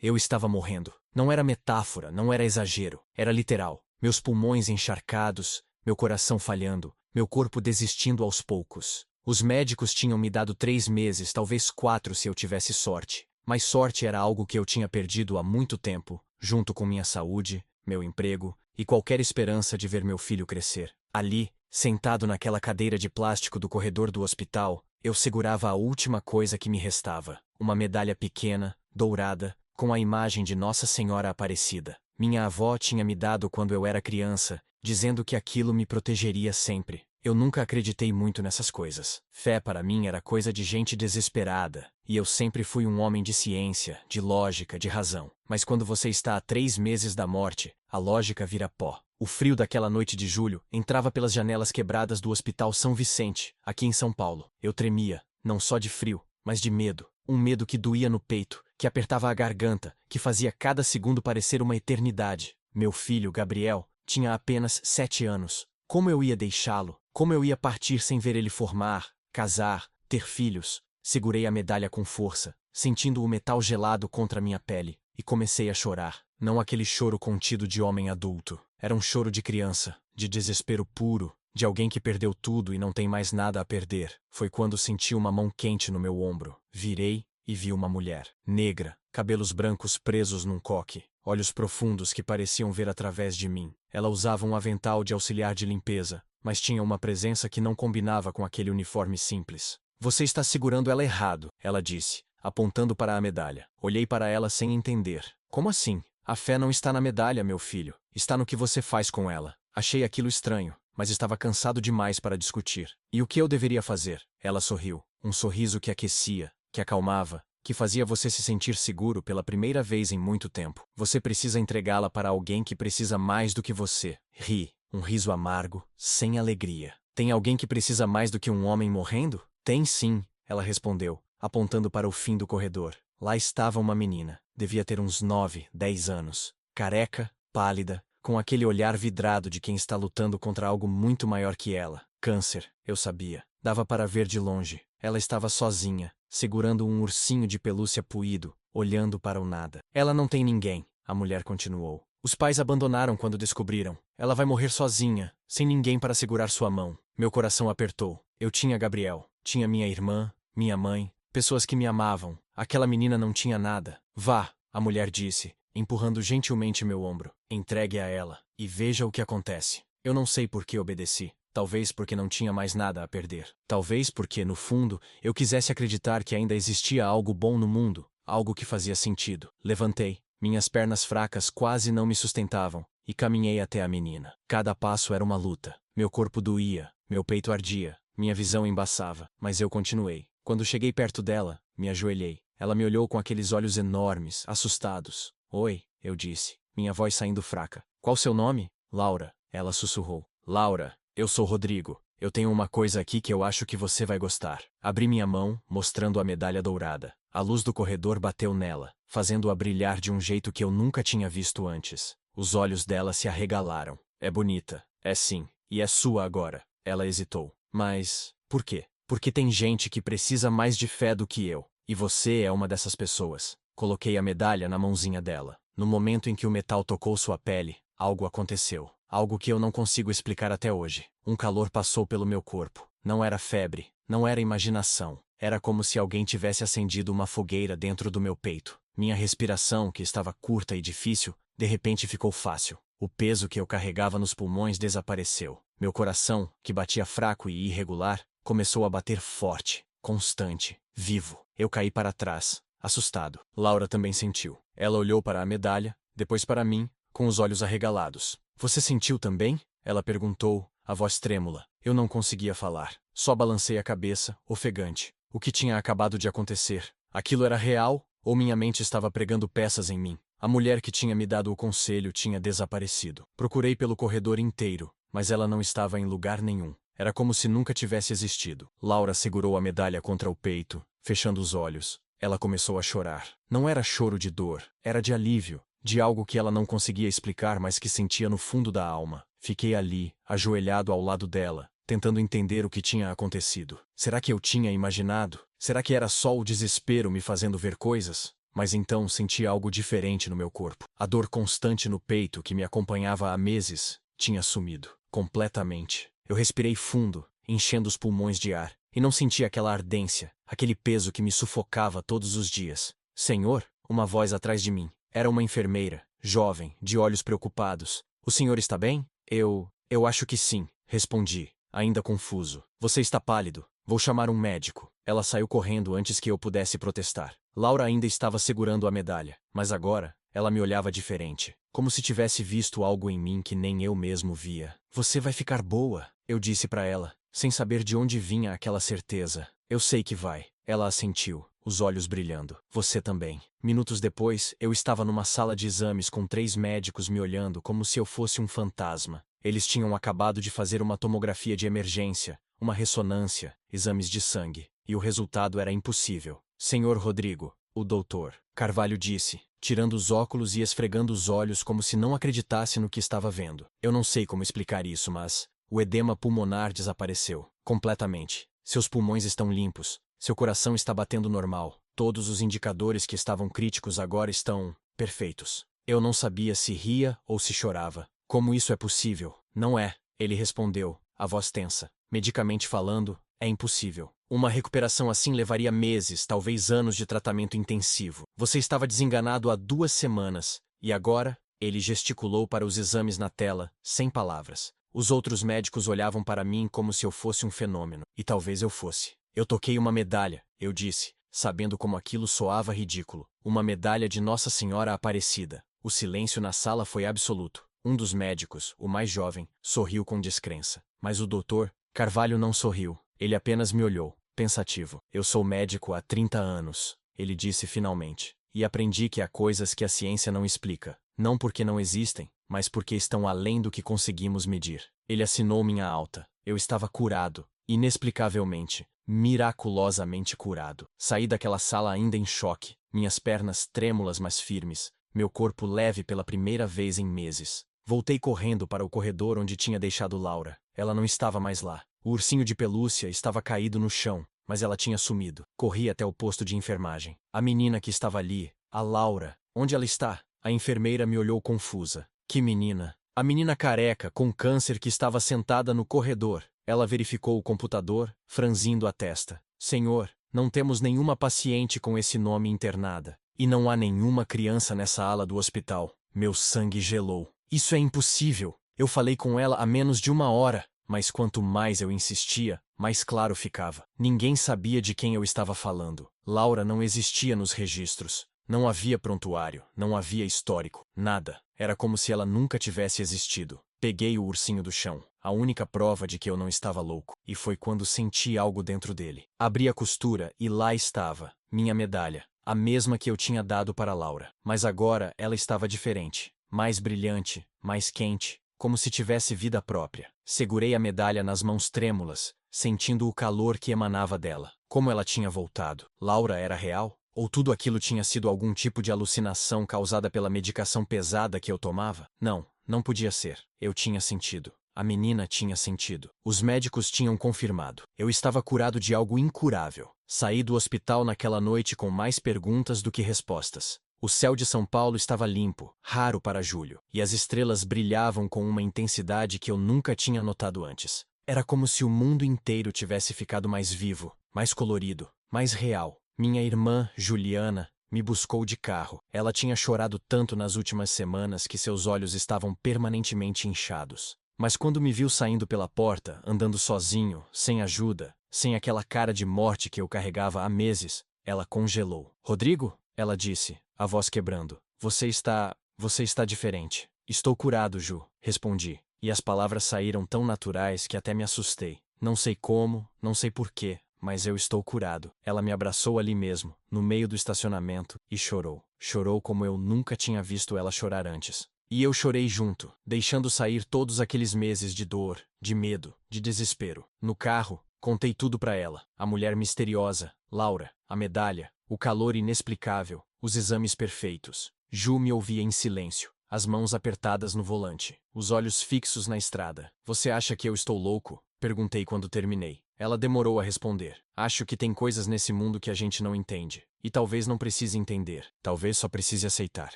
Eu estava morrendo. Não era metáfora, não era exagero. Era literal. Meus pulmões encharcados, meu coração falhando, meu corpo desistindo aos poucos. Os médicos tinham me dado 3 meses, talvez 4 se eu tivesse sorte. Mas sorte era algo que eu tinha perdido há muito tempo, junto com minha saúde, meu emprego e qualquer esperança de ver meu filho crescer. Ali, sentado naquela cadeira de plástico do corredor do hospital, eu segurava a última coisa que me restava, uma medalha pequena, dourada, com a imagem de Nossa Senhora Aparecida. Minha avó tinha me dado quando eu era criança, dizendo que aquilo me protegeria sempre. Eu nunca acreditei muito nessas coisas. Fé para mim era coisa de gente desesperada, e eu sempre fui um homem de ciência, de lógica, de razão. Mas quando você está a 3 meses da morte, a lógica vira pó. O frio daquela noite de julho entrava pelas janelas quebradas do Hospital São Vicente, aqui em São Paulo. Eu tremia, não só de frio, mas de medo. Um medo que doía no peito, que apertava a garganta, que fazia cada segundo parecer uma eternidade. Meu filho, Gabriel, tinha apenas 7 anos. Como eu ia deixá-lo? Como eu ia partir sem ver ele formar, casar, ter filhos? Segurei a medalha com força, sentindo o metal gelado contra minha pele, e comecei a chorar. Não aquele choro contido de homem adulto. Era um choro de criança, de desespero puro, de alguém que perdeu tudo e não tem mais nada a perder. Foi quando senti uma mão quente no meu ombro. Virei e vi uma mulher, negra, cabelos brancos presos num coque, olhos profundos que pareciam ver através de mim. Ela usava um avental de auxiliar de limpeza, mas tinha uma presença que não combinava com aquele uniforme simples. Você está segurando ela errado, ela disse, apontando para a medalha. Olhei para ela sem entender. Como assim? A fé não está na medalha, meu filho. Está no que você faz com ela. Achei aquilo estranho, mas estava cansado demais para discutir. E o que eu deveria fazer? Ela sorriu. Um sorriso que aquecia, que acalmava, que fazia você se sentir seguro pela primeira vez em muito tempo. Você precisa entregá-la para alguém que precisa mais do que você. Ri. Um riso amargo, sem alegria. Tem alguém que precisa mais do que um homem morrendo? Tem sim, ela respondeu, apontando para o fim do corredor. Lá estava uma menina. Devia ter uns 9, 10 anos. Careca, pálida, com aquele olhar vidrado de quem está lutando contra algo muito maior que ela. Câncer, eu sabia. Dava para ver de longe. Ela estava sozinha, segurando um ursinho de pelúcia puído, olhando para o nada. Ela não tem ninguém, a mulher continuou. Os pais abandonaram quando descobriram. Ela vai morrer sozinha, sem ninguém para segurar sua mão. Meu coração apertou. Eu tinha Gabriel, tinha minha irmã, minha mãe, pessoas que me amavam. Aquela menina não tinha nada. Vá, a mulher disse, empurrando gentilmente meu ombro. Entregue a ela, e veja o que acontece. Eu não sei por que obedeci. Talvez porque não tinha mais nada a perder. Talvez porque, no fundo, eu quisesse acreditar que ainda existia algo bom no mundo, algo que fazia sentido. Levantei. Minhas pernas fracas quase não me sustentavam, e caminhei até a menina. Cada passo era uma luta. Meu corpo doía, meu peito ardia, minha visão embaçava, mas eu continuei. Quando cheguei perto dela, me ajoelhei. Ela me olhou com aqueles olhos enormes, assustados. Oi, eu disse, minha voz saindo fraca. Qual seu nome? Laura, ela sussurrou. Laura, eu sou Rodrigo. Eu tenho uma coisa aqui que eu acho que você vai gostar. Abri minha mão, mostrando a medalha dourada. A luz do corredor bateu nela, fazendo-a brilhar de um jeito que eu nunca tinha visto antes. Os olhos dela se arregalaram. É bonita. É sim. E é sua agora. Ela hesitou. Mas, por quê? Porque tem gente que precisa mais de fé do que eu. E você é uma dessas pessoas. Coloquei a medalha na mãozinha dela. No momento em que o metal tocou sua pele, algo aconteceu. Algo que eu não consigo explicar até hoje. Um calor passou pelo meu corpo. Não era febre, não era imaginação. Era como se alguém tivesse acendido uma fogueira dentro do meu peito. Minha respiração, que estava curta e difícil, de repente ficou fácil. O peso que eu carregava nos pulmões desapareceu. Meu coração, que batia fraco e irregular, começou a bater forte, constante, vivo. Eu caí para trás, assustado. Laura também sentiu. Ela olhou para a medalha, depois para mim, com os olhos arregalados. Você sentiu também? Ela perguntou, a voz trêmula. Eu não conseguia falar. Só balancei a cabeça, ofegante. O que tinha acabado de acontecer? Aquilo era real, ou minha mente estava pregando peças em mim? A mulher que tinha me dado o conselho tinha desaparecido. Procurei pelo corredor inteiro, mas ela não estava em lugar nenhum. Era como se nunca tivesse existido. Laura segurou a medalha contra o peito, fechando os olhos. Ela começou a chorar. Não era choro de dor, era de alívio. De algo que ela não conseguia explicar, mas que sentia no fundo da alma. Fiquei ali, ajoelhado ao lado dela, tentando entender o que tinha acontecido. Será que eu tinha imaginado? Será que era só o desespero me fazendo ver coisas? Mas então senti algo diferente no meu corpo. A dor constante no peito que me acompanhava há meses tinha sumido completamente. Eu respirei fundo, enchendo os pulmões de ar, e não senti aquela ardência, aquele peso que me sufocava todos os dias. Senhor, uma voz atrás de mim. Era uma enfermeira, jovem, de olhos preocupados. O senhor está bem? Eu acho que sim, respondi, ainda confuso. Você está pálido. Vou chamar um médico. Ela saiu correndo antes que eu pudesse protestar. Laura ainda estava segurando a medalha, mas agora ela me olhava diferente, como se tivesse visto algo em mim que nem eu mesmo via. Você vai ficar boa, eu disse para ela, sem saber de onde vinha aquela certeza. Eu sei que vai. Ela assentiu, os olhos brilhando. Você também. Minutos depois, eu estava numa sala de exames com 3 médicos me olhando como se eu fosse um fantasma. Eles tinham acabado de fazer uma tomografia de emergência, uma ressonância, exames de sangue, e o resultado era impossível. Senhor Rodrigo, o doutor Carvalho disse, tirando os óculos e esfregando os olhos como se não acreditasse no que estava vendo. Eu não sei como explicar isso, mas o edema pulmonar desapareceu completamente. Seus pulmões estão limpos, seu coração está batendo normal. Todos os indicadores que estavam críticos agora estão perfeitos. Eu não sabia se ria ou se chorava. Como isso é possível? Não é, ele respondeu, a voz tensa. Medicamente falando, é impossível. Uma recuperação assim levaria meses, talvez anos de tratamento intensivo. Você estava desenganado há 2 semanas, e agora? Ele gesticulou para os exames na tela, sem palavras. Os outros médicos olhavam para mim como se eu fosse um fenômeno, e talvez eu fosse. Eu toquei uma medalha, eu disse, sabendo como aquilo soava ridículo. Uma medalha de Nossa Senhora Aparecida. O silêncio na sala foi absoluto. Um dos médicos, o mais jovem, sorriu com descrença. Mas o doutor Carvalho não sorriu. Ele apenas me olhou, pensativo. Eu sou médico há 30 anos, ele disse finalmente. E aprendi que há coisas que a ciência não explica. Não porque não existem, mas porque estão além do que conseguimos medir. Ele assinou minha alta. Eu estava curado, inexplicavelmente, miraculosamente curado. Saí daquela sala ainda em choque, minhas pernas trêmulas mas firmes, meu corpo leve pela primeira vez em meses. Voltei correndo para o corredor onde tinha deixado Laura. Ela não estava mais lá. O ursinho de pelúcia estava caído no chão, mas ela tinha sumido. Corri até o posto de enfermagem. A menina que estava ali, a Laura, onde ela está? A enfermeira me olhou confusa. Que menina? A menina careca, com câncer que estava sentada no corredor. Ela verificou o computador, franzindo a testa. Senhor, não temos nenhuma paciente com esse nome internada. E não há nenhuma criança nessa ala do hospital. Meu sangue gelou. Isso é impossível. Eu falei com ela há menos de 1 hora. Mas quanto mais eu insistia, mais claro ficava. Ninguém sabia de quem eu estava falando. Laura não existia nos registros. Não havia prontuário, não havia histórico, nada. Era como se ela nunca tivesse existido. Peguei o ursinho do chão, a única prova de que eu não estava louco, e foi quando senti algo dentro dele. Abri a costura e lá estava, minha medalha, a mesma que eu tinha dado para Laura. Mas agora ela estava diferente, mais brilhante, mais quente, como se tivesse vida própria. Segurei a medalha nas mãos trêmulas, sentindo o calor que emanava dela. Como ela tinha voltado? Laura era real? Ou tudo aquilo tinha sido algum tipo de alucinação causada pela medicação pesada que eu tomava? Não, não podia ser. Eu tinha sentido. A menina tinha sentido. Os médicos tinham confirmado. Eu estava curado de algo incurável. Saí do hospital naquela noite com mais perguntas do que respostas. O céu de São Paulo estava limpo, raro para julho, e as estrelas brilhavam com uma intensidade que eu nunca tinha notado antes. Era como se o mundo inteiro tivesse ficado mais vivo, mais colorido, mais real. Minha irmã, Juliana, me buscou de carro. Ela tinha chorado tanto nas últimas semanas que seus olhos estavam permanentemente inchados. Mas quando me viu saindo pela porta, andando sozinho, sem ajuda, sem aquela cara de morte que eu carregava há meses, ela congelou. Rodrigo? Ela disse, a voz quebrando. Você está diferente. Estou curado, Ju, respondi. E as palavras saíram tão naturais que até me assustei. Não sei como, não sei porquê, mas eu estou curado. Ela me abraçou ali mesmo, no meio do estacionamento, e chorou. Chorou como eu nunca tinha visto ela chorar antes. E eu chorei junto, deixando sair todos aqueles meses de dor, de medo, de desespero. No carro, contei tudo para ela. A mulher misteriosa, Laura, a medalha, o calor inexplicável, os exames perfeitos. Ju me ouvia em silêncio, as mãos apertadas no volante, os olhos fixos na estrada. Você acha que eu estou louco? Perguntei quando terminei. Ela demorou a responder. Acho que tem coisas nesse mundo que a gente não entende. E talvez não precise entender. Talvez só precise aceitar.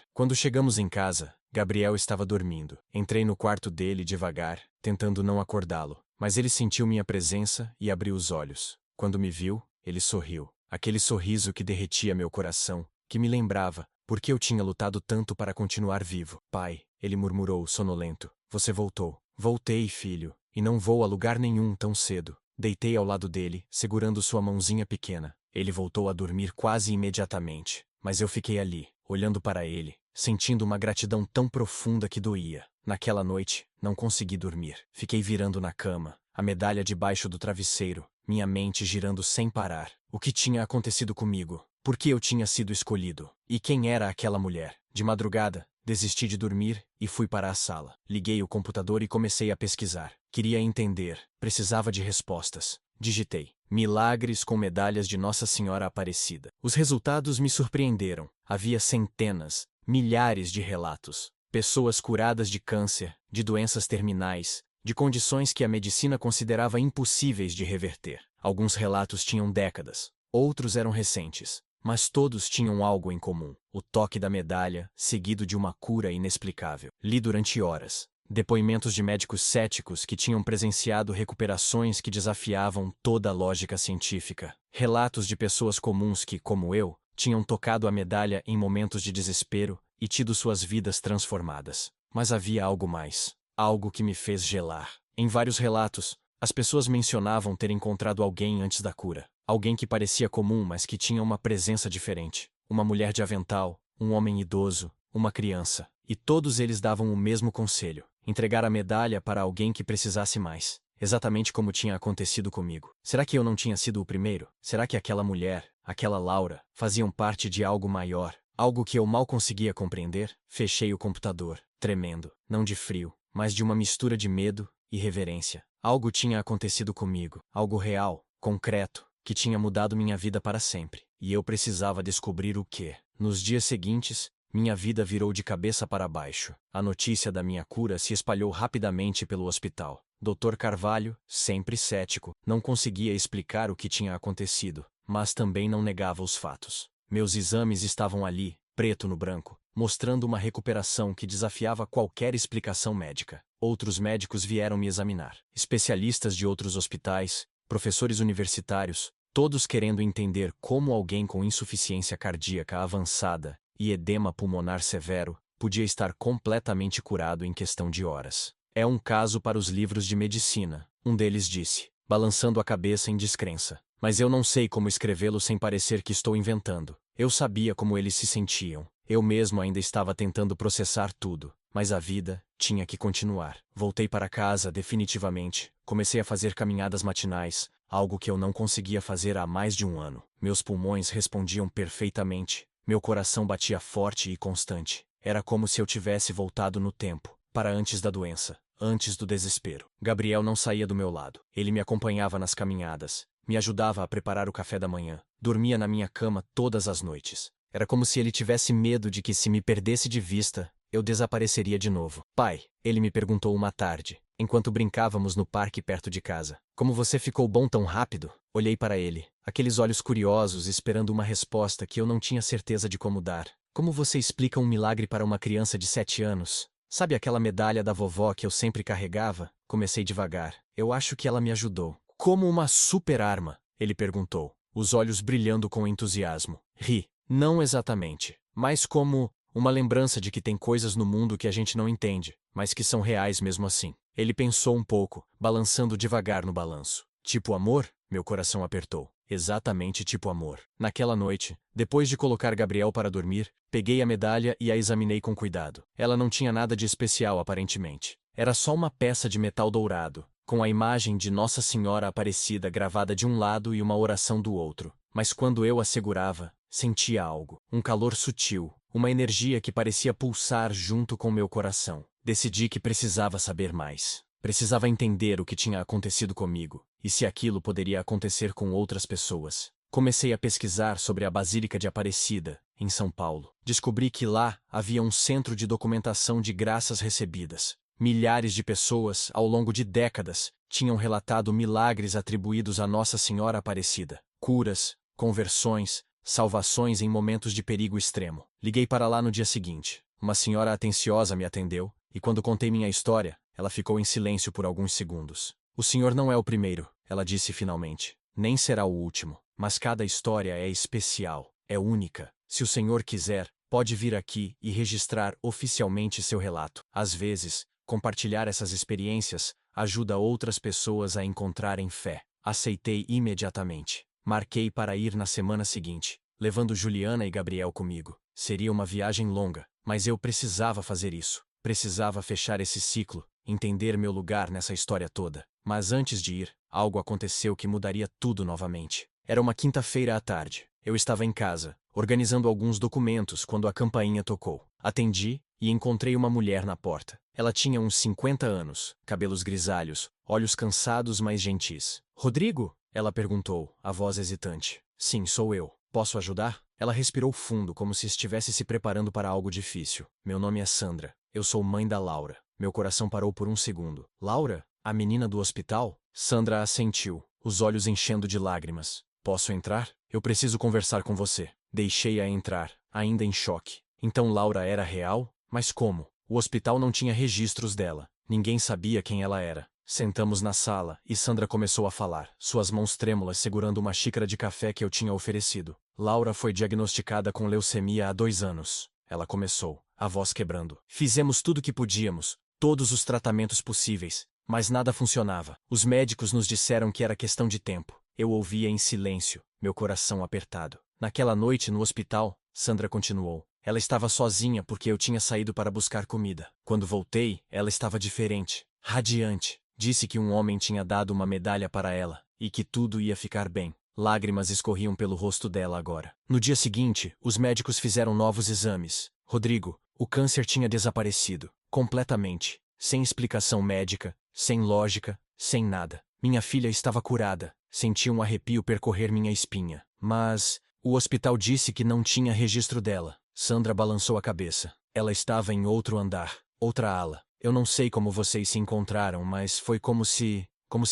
Quando chegamos em casa, Gabriel estava dormindo. Entrei no quarto dele devagar, tentando não acordá-lo. Mas ele sentiu minha presença e abriu os olhos. Quando me viu, ele sorriu. Aquele sorriso que derretia meu coração, que me lembrava por que eu tinha lutado tanto para continuar vivo. Pai, ele murmurou, sonolento. Você voltou. Voltei, filho. E não vou a lugar nenhum tão cedo. Deitei ao lado dele, segurando sua mãozinha pequena. Ele voltou a dormir quase imediatamente. Mas eu fiquei ali, olhando para ele, sentindo uma gratidão tão profunda que doía. Naquela noite, não consegui dormir. Fiquei virando na cama, a medalha debaixo do travesseiro, minha mente girando sem parar. O que tinha acontecido comigo? Por que eu tinha sido escolhido? E quem era aquela mulher? De madrugada, desisti de dormir e fui para a sala. Liguei o computador e comecei a pesquisar. Queria entender, precisava de respostas. Digitei: milagres com medalhas de Nossa Senhora Aparecida. Os resultados me surpreenderam. Havia centenas, milhares de relatos. Pessoas curadas de câncer, de doenças terminais, de condições que a medicina considerava impossíveis de reverter. Alguns relatos tinham décadas, outros eram recentes. Mas todos tinham algo em comum: o toque da medalha, seguido de uma cura inexplicável. Li durante horas depoimentos de médicos céticos que tinham presenciado recuperações que desafiavam toda a lógica científica. Relatos de pessoas comuns que, como eu, tinham tocado a medalha em momentos de desespero e tido suas vidas transformadas. Mas havia algo mais. Algo que me fez gelar. Em vários relatos, as pessoas mencionavam ter encontrado alguém antes da cura. Alguém que parecia comum, mas que tinha uma presença diferente. Uma mulher de avental, um homem idoso, uma criança. E todos eles davam o mesmo conselho: entregar a medalha para alguém que precisasse mais. Exatamente como tinha acontecido comigo. Será que eu não tinha sido o primeiro? Será que aquela mulher, aquela Laura, faziam parte de algo maior? Algo que eu mal conseguia compreender? Fechei o computador, tremendo. Não de frio, mas de uma mistura de medo e reverência. Algo tinha acontecido comigo. Algo real, concreto, que tinha mudado minha vida para sempre. E eu precisava descobrir o quê. Nos dias seguintes, minha vida virou de cabeça para baixo. A notícia da minha cura se espalhou rapidamente pelo hospital. Dr. Carvalho, sempre cético, não conseguia explicar o que tinha acontecido, mas também não negava os fatos. Meus exames estavam ali, preto no branco, mostrando uma recuperação que desafiava qualquer explicação médica. Outros médicos vieram me examinar. Especialistas de outros hospitais, professores universitários, todos querendo entender como alguém com insuficiência cardíaca avançada e edema pulmonar severo podia estar completamente curado em questão de horas. É um caso para os livros de medicina, um deles disse, balançando a cabeça em descrença. Mas eu não sei como escrevê-lo sem parecer que estou inventando. Eu sabia como eles se sentiam. Eu mesmo ainda estava tentando processar tudo, mas a vida tinha que continuar. Voltei para casa definitivamente. Comecei a fazer caminhadas matinais, algo que eu não conseguia fazer há mais de um ano. Meus pulmões respondiam perfeitamente. Meu coração batia forte e constante. Era como se eu tivesse voltado no tempo, para antes da doença, antes do desespero. Gabriel não saía do meu lado. Ele me acompanhava nas caminhadas, me ajudava a preparar o café da manhã, dormia na minha cama todas as noites. Era como se ele tivesse medo de que, se me perdesse de vista, eu desapareceria de novo. Pai, ele me perguntou uma tarde, enquanto brincávamos no parque perto de casa. Como você ficou bom tão rápido? Olhei para ele, aqueles olhos curiosos esperando uma resposta que eu não tinha certeza de como dar. Como você explica um milagre para uma criança de 7 anos? Sabe aquela medalha da vovó que eu sempre carregava? Comecei devagar. Eu acho que ela me ajudou. Como uma super arma? Ele perguntou, os olhos brilhando com entusiasmo. Ri. Não exatamente, mas como uma lembrança de que tem coisas no mundo que a gente não entende, mas que são reais mesmo assim. Ele pensou um pouco, balançando devagar no balanço. Tipo amor? Meu coração apertou. Exatamente tipo amor. Naquela noite, depois de colocar Gabriel para dormir, peguei a medalha e a examinei com cuidado. Ela não tinha nada de especial aparentemente. Era só uma peça de metal dourado, com a imagem de Nossa Senhora Aparecida gravada de um lado e uma oração do outro. Mas quando eu a segurava, sentia algo, um calor sutil, uma energia que parecia pulsar junto com meu coração. Decidi que precisava saber mais. Precisava entender o que tinha acontecido comigo, e se aquilo poderia acontecer com outras pessoas. Comecei a pesquisar sobre a Basílica de Aparecida, em São Paulo. Descobri que lá havia um centro de documentação de graças recebidas. Milhares de pessoas, ao longo de décadas, tinham relatado milagres atribuídos a Nossa Senhora Aparecida. Curas, conversões, salvações em momentos de perigo extremo. Liguei para lá no dia seguinte. Uma senhora atenciosa me atendeu, e quando contei minha história, ela ficou em silêncio por alguns segundos. O senhor não é o primeiro, ela disse finalmente. Nem será o último. Mas cada história é especial, é única. Se o senhor quiser, pode vir aqui e registrar oficialmente seu relato. Às vezes, compartilhar essas experiências ajuda outras pessoas a encontrarem fé. Aceitei imediatamente. Marquei para ir na semana seguinte, levando Juliana e Gabriel comigo. Seria uma viagem longa, mas eu precisava fazer isso. Precisava fechar esse ciclo, entender meu lugar nessa história toda. Mas antes de ir, algo aconteceu que mudaria tudo novamente. Era uma quinta-feira à tarde. Eu estava em casa, organizando alguns documentos quando a campainha tocou. Atendi e encontrei uma mulher na porta. Ela tinha uns 50 anos, cabelos grisalhos, olhos cansados mas gentis. Rodrigo? Ela perguntou, a voz hesitante. Sim, sou eu. Posso ajudar? Ela respirou fundo como se estivesse se preparando para algo difícil. Meu nome é Sandra. Eu sou mãe da Laura. Meu coração parou por um segundo. Laura? A menina do hospital? Sandra assentiu, os olhos enchendo de lágrimas. Posso entrar? Eu preciso conversar com você. Deixei-a entrar, ainda em choque. Então Laura era real? Mas como? O hospital não tinha registros dela. Ninguém sabia quem ela era. Sentamos na sala e Sandra começou a falar, suas mãos trêmulas segurando uma xícara de café que eu tinha oferecido. Laura foi diagnosticada com leucemia há 2 anos. Ela começou, a voz quebrando. Fizemos tudo o que podíamos, todos os tratamentos possíveis, mas nada funcionava. Os médicos nos disseram que era questão de tempo. Eu ouvia em silêncio, meu coração apertado. Naquela noite no hospital, Sandra continuou. Ela estava sozinha porque eu tinha saído para buscar comida. Quando voltei, ela estava diferente, radiante. Disse que um homem tinha dado uma medalha para ela, e que tudo ia ficar bem. Lágrimas escorriam pelo rosto dela agora. No dia seguinte, os médicos fizeram novos exames. Rodrigo, o câncer tinha desaparecido, completamente, sem explicação médica, sem lógica, sem nada. Minha filha estava curada. Senti um arrepio percorrer minha espinha. Mas o hospital disse que não tinha registro dela. Sandra balançou a cabeça. Ela estava em outro andar, outra ala. Eu não sei como vocês se encontraram, mas foi como se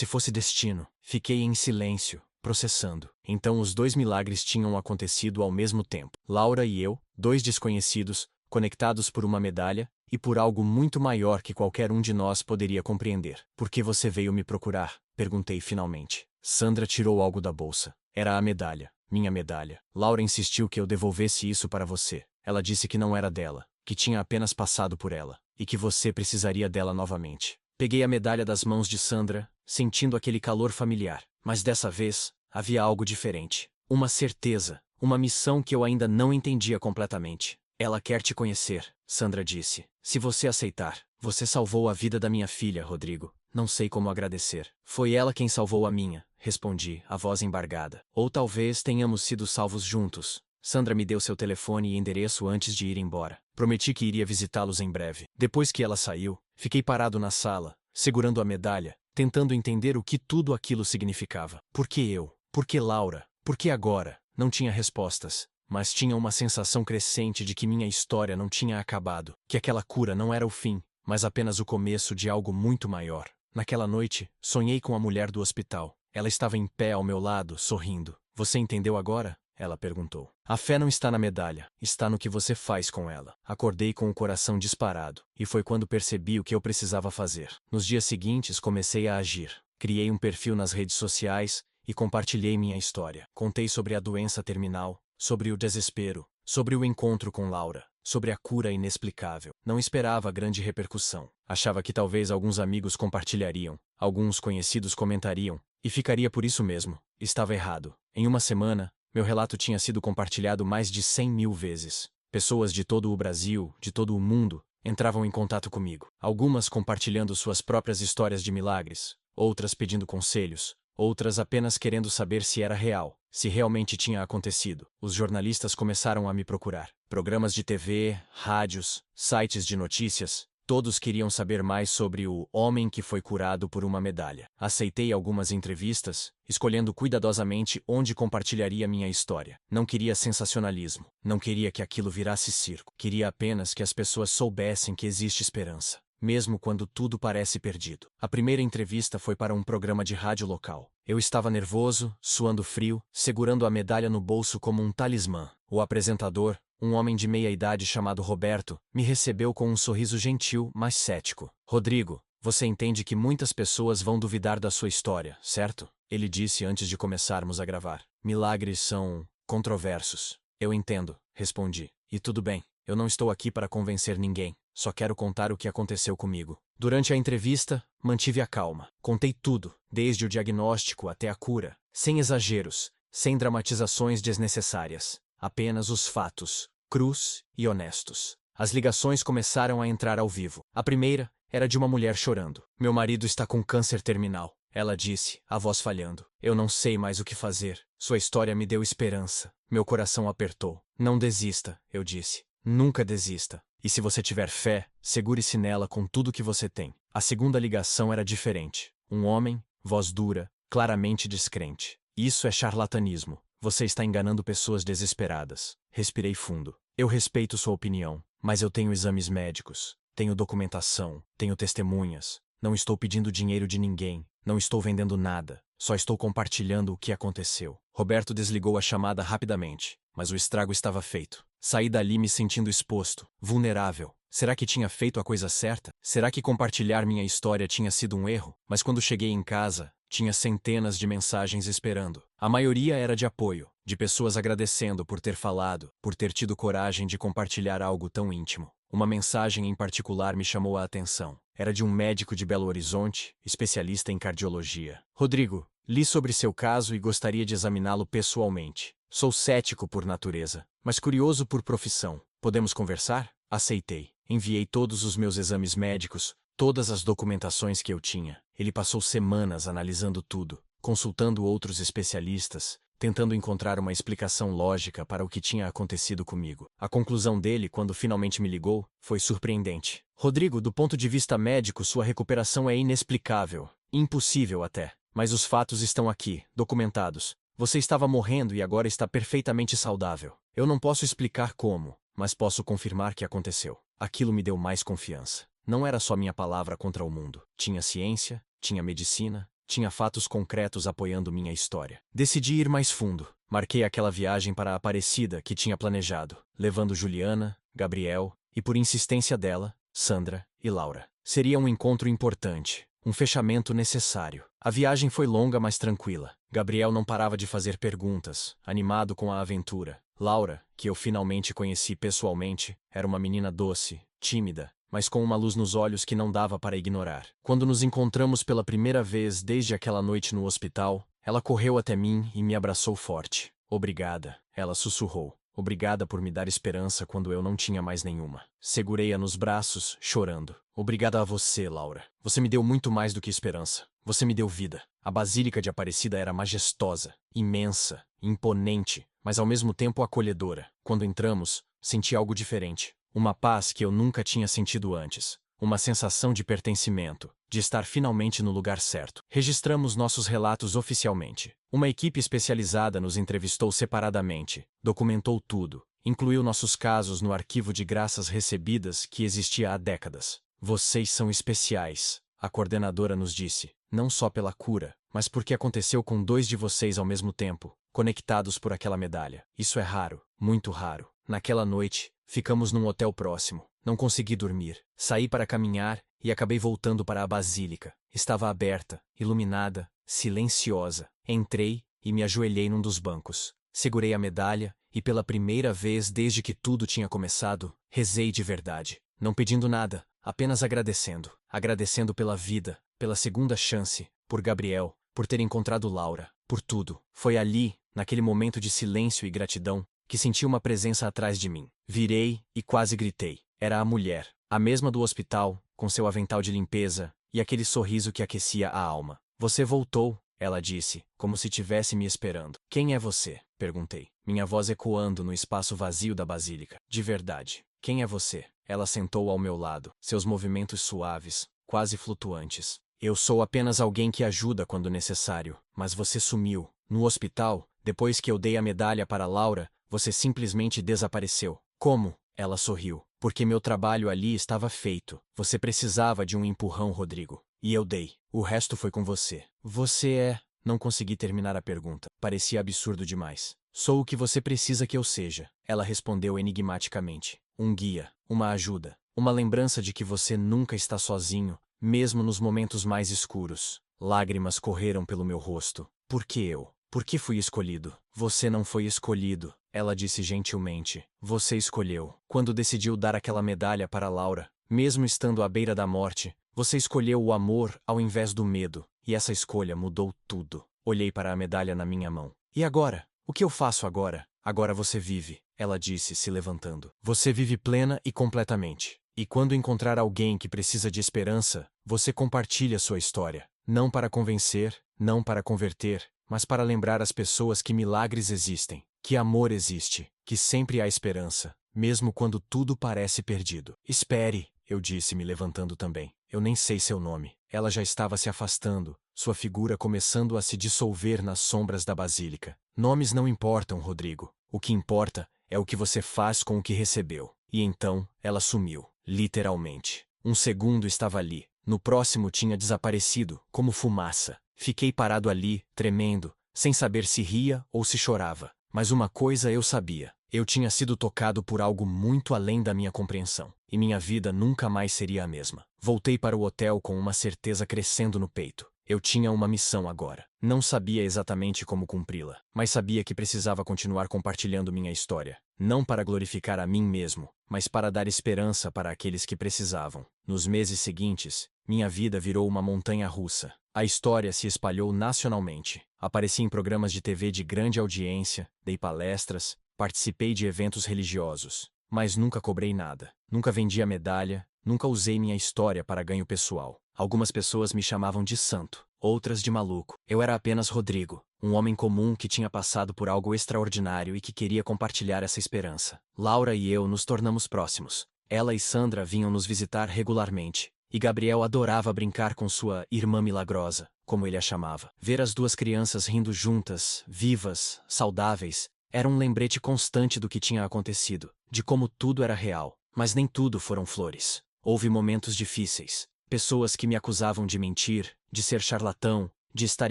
fosse destino. Fiquei em silêncio, processando. Então os 2 milagres tinham acontecido ao mesmo tempo. Laura e eu, 2 desconhecidos, conectados por uma medalha, e por algo muito maior que qualquer um de nós poderia compreender. Por que você veio me procurar? Perguntei finalmente. Sandra tirou algo da bolsa. Era a medalha, minha medalha. Laura insistiu que eu devolvesse isso para você. Ela disse que não era dela, que tinha apenas passado por ela, e que você precisaria dela novamente. Peguei a medalha das mãos de Sandra, sentindo aquele calor familiar. Mas dessa vez, havia algo diferente. Uma certeza, uma missão que eu ainda não entendia completamente. Ela quer te conhecer, Sandra disse. Se você aceitar, você salvou a vida da minha filha, Rodrigo. Não sei como agradecer. Foi ela quem salvou a minha, respondi, a voz embargada. Ou talvez tenhamos sido salvos juntos. Sandra me deu seu telefone e endereço antes de ir embora. Prometi que iria visitá-los em breve. Depois que ela saiu, fiquei parado na sala, segurando a medalha, tentando entender o que tudo aquilo significava. Por que eu? Por que Laura? Por que agora? Não tinha respostas. Mas tinha uma sensação crescente de que minha história não tinha acabado, que aquela cura não era o fim, mas apenas o começo de algo muito maior. Naquela noite, sonhei com a mulher do hospital. Ela estava em pé ao meu lado, sorrindo. Você entendeu agora? Ela perguntou. A fé não está na medalha, está no que você faz com ela. Acordei com o coração disparado, e foi quando percebi o que eu precisava fazer. Nos dias seguintes comecei a agir. Criei um perfil nas redes sociais e compartilhei minha história. Contei sobre a doença terminal, sobre o desespero, sobre o encontro com Laura, sobre a cura inexplicável. Não esperava grande repercussão. Achava que talvez alguns amigos compartilhariam, alguns conhecidos comentariam, e ficaria por isso mesmo. Estava errado. Em uma semana, meu relato tinha sido compartilhado mais de 100.000 vezes. Pessoas de todo o Brasil, de todo o mundo, entravam em contato comigo. Algumas compartilhando suas próprias histórias de milagres, outras pedindo conselhos, outras apenas querendo saber se era real, se realmente tinha acontecido. Os jornalistas começaram a me procurar. Programas de TV, rádios, sites de notícias, todos queriam saber mais sobre o homem que foi curado por uma medalha. Aceitei algumas entrevistas, escolhendo cuidadosamente onde compartilharia minha história. Não queria sensacionalismo, não queria que aquilo virasse circo. Queria apenas que as pessoas soubessem que existe esperança. mesmo quando tudo parece perdido. A primeira entrevista foi para um programa de rádio local. Eu estava nervoso, suando frio, segurando a medalha no bolso como um talismã. O apresentador, um homem de meia idade chamado Roberto, me recebeu com um sorriso gentil, mas cético. Rodrigo, você entende que muitas pessoas vão duvidar da sua história, certo? Ele disse antes de começarmos a gravar. Milagres são controversos. Eu entendo, respondi. E tudo bem, eu não estou aqui para convencer ninguém. Só quero contar o que aconteceu comigo. Durante a entrevista, mantive a calma. Contei tudo, desde o diagnóstico até a cura, sem exageros, sem dramatizações desnecessárias. Apenas os fatos, crus e honestos. As ligações começaram a entrar ao vivo. A primeira era de uma mulher chorando. Meu marido está com câncer terminal. Ela disse, a voz falhando. Eu não sei mais o que fazer. Sua história me deu esperança. Meu coração apertou. Não desista, eu disse. Nunca desista. E se você tiver fé, segure-se nela com tudo que você tem. A segunda ligação era diferente. Um homem, voz dura, claramente descrente. Isso é charlatanismo. Você está enganando pessoas desesperadas. Respirei fundo. Eu respeito sua opinião, mas eu tenho exames médicos, tenho documentação, tenho testemunhas. Não estou pedindo dinheiro de ninguém, não estou vendendo nada, só estou compartilhando o que aconteceu. Roberto desligou a chamada rapidamente, mas o estrago estava feito. Saí dali me sentindo exposto, vulnerável. Será que tinha feito a coisa certa? Será que compartilhar minha história tinha sido um erro? Mas quando cheguei em casa, tinha centenas de mensagens esperando. A maioria era de apoio, de pessoas agradecendo por ter falado, por ter tido coragem de compartilhar algo tão íntimo. Uma mensagem em particular me chamou a atenção. Era de um médico de Belo Horizonte, especialista em cardiologia. Rodrigo, li sobre seu caso e gostaria de examiná-lo pessoalmente. Sou cético por natureza, mas curioso por profissão. Podemos conversar? Aceitei. Enviei todos os meus exames médicos, todas as documentações que eu tinha. Ele passou semanas analisando tudo, consultando outros especialistas, tentando encontrar uma explicação lógica para o que tinha acontecido comigo. A conclusão dele, quando finalmente me ligou, foi surpreendente. Rodrigo, do ponto de vista médico, sua recuperação é inexplicável, impossível até. Mas os fatos estão aqui, documentados. Você estava morrendo e agora está perfeitamente saudável. Eu não posso explicar como, mas posso confirmar que aconteceu. Aquilo me deu mais confiança. Não era só minha palavra contra o mundo. Tinha ciência, tinha medicina, tinha fatos concretos apoiando minha história. Decidi ir mais fundo. Marquei aquela viagem para a Aparecida que tinha planejado, levando Juliana, Gabriel e, por insistência dela, Sandra e Laura. Seria um encontro importante, um fechamento necessário. A viagem foi longa, mas tranquila. Gabriel não parava de fazer perguntas, animado com a aventura. Laura, que eu finalmente conheci pessoalmente, era uma menina doce, tímida, mas com uma luz nos olhos que não dava para ignorar. Quando nos encontramos pela primeira vez desde aquela noite no hospital, ela correu até mim e me abraçou forte. Obrigada, ela sussurrou. Obrigada por me dar esperança quando eu não tinha mais nenhuma. Segurei-a nos braços, chorando. Obrigada a você, Laura. Você me deu muito mais do que esperança. Você me deu vida. A Basílica de Aparecida era majestosa, imensa, imponente, mas ao mesmo tempo acolhedora. Quando entramos, senti algo diferente. Uma paz que eu nunca tinha sentido antes. Uma sensação de pertencimento, de estar finalmente no lugar certo. Registramos nossos relatos oficialmente. Uma equipe especializada nos entrevistou separadamente, documentou tudo, incluiu nossos casos no arquivo de graças recebidas que existia há décadas. Vocês são especiais, a coordenadora nos disse, não só pela cura, mas porque aconteceu com 2 de vocês ao mesmo tempo, conectados por aquela medalha. Isso é raro, muito raro. Naquela noite, ficamos num hotel próximo. Não consegui dormir. Saí para caminhar e acabei voltando para a basílica. Estava aberta, iluminada, silenciosa. Entrei e me ajoelhei num dos bancos. Segurei a medalha e, pela primeira vez desde que tudo tinha começado, rezei de verdade. Não pedindo nada, apenas agradecendo. Agradecendo pela vida, pela segunda chance, por Gabriel, por ter encontrado Laura, por tudo. Foi ali, naquele momento de silêncio e gratidão, que senti uma presença atrás de mim. Virei e quase gritei. Era a mulher, a mesma do hospital, com seu avental de limpeza e aquele sorriso que aquecia a alma. Você voltou, ela disse, como se tivesse me esperando. Quem é você? Perguntei, minha voz ecoando no espaço vazio da basílica. De verdade. Quem é você? Ela sentou ao meu lado, seus movimentos suaves, quase flutuantes. Eu sou apenas alguém que ajuda quando necessário, mas você sumiu. No hospital, depois que eu dei a medalha para Laura, você simplesmente desapareceu. Como? Ela sorriu. porque meu trabalho ali estava feito. Você precisava de um empurrão, Rodrigo. E eu dei. O resto foi com você. Você é... Não consegui terminar a pergunta. Parecia absurdo demais. Sou o que você precisa que eu seja. Ela respondeu enigmaticamente. Um guia, uma ajuda, uma lembrança de que você nunca está sozinho, mesmo nos momentos mais escuros. Lágrimas correram pelo meu rosto. Por que eu? Por que fui escolhido? Você não foi escolhido, ela disse gentilmente. Você escolheu. Quando decidiu dar aquela medalha para Laura, mesmo estando à beira da morte, você escolheu o amor ao invés do medo, e essa escolha mudou tudo. Olhei para a medalha na minha mão. E agora? O que eu faço agora? Agora você vive, ela disse, se levantando. Você vive plena e completamente. E quando encontrar alguém que precisa de esperança, você compartilha sua história. Não para convencer, não para converter, mas para lembrar as pessoas que milagres existem, que amor existe, que sempre há esperança, mesmo quando tudo parece perdido. Espere, eu disse, me levantando também. Eu nem sei seu nome. Ela já estava se afastando, sua figura começando a se dissolver nas sombras da basílica. Nomes não importam, Rodrigo. O que importa é o que você faz com o que recebeu. E então, ela sumiu, literalmente. Um segundo estava ali, no próximo tinha desaparecido, como fumaça. Fiquei parado ali, tremendo, sem saber se ria ou se chorava. Mas uma coisa eu sabia. Eu tinha sido tocado por algo muito além da minha compreensão, e minha vida nunca mais seria a mesma. Voltei para o hotel com uma certeza crescendo no peito. Eu tinha uma missão agora. Não sabia exatamente como cumpri-la, mas sabia que precisava continuar compartilhando minha história. Não para glorificar a mim mesmo, mas para dar esperança para aqueles que precisavam. Nos meses seguintes, minha vida virou uma montanha-russa. A história se espalhou nacionalmente. Apareci em programas de TV de grande audiência, dei palestras, participei de eventos religiosos, mas nunca cobrei nada. Nunca vendi a medalha, nunca usei minha história para ganho pessoal. Algumas pessoas me chamavam de santo, outras de maluco. Eu era apenas Rodrigo, um homem comum que tinha passado por algo extraordinário e que queria compartilhar essa esperança. Laura e eu nos tornamos próximos. Ela e Sandra vinham nos visitar regularmente, e Gabriel adorava brincar com sua irmã milagrosa, como ele a chamava. Ver as duas crianças rindo juntas, vivas, saudáveis, era um lembrete constante do que tinha acontecido, de como tudo era real. Mas nem tudo foram flores. Houve momentos difíceis. Pessoas que me acusavam de mentir, de ser charlatão, de estar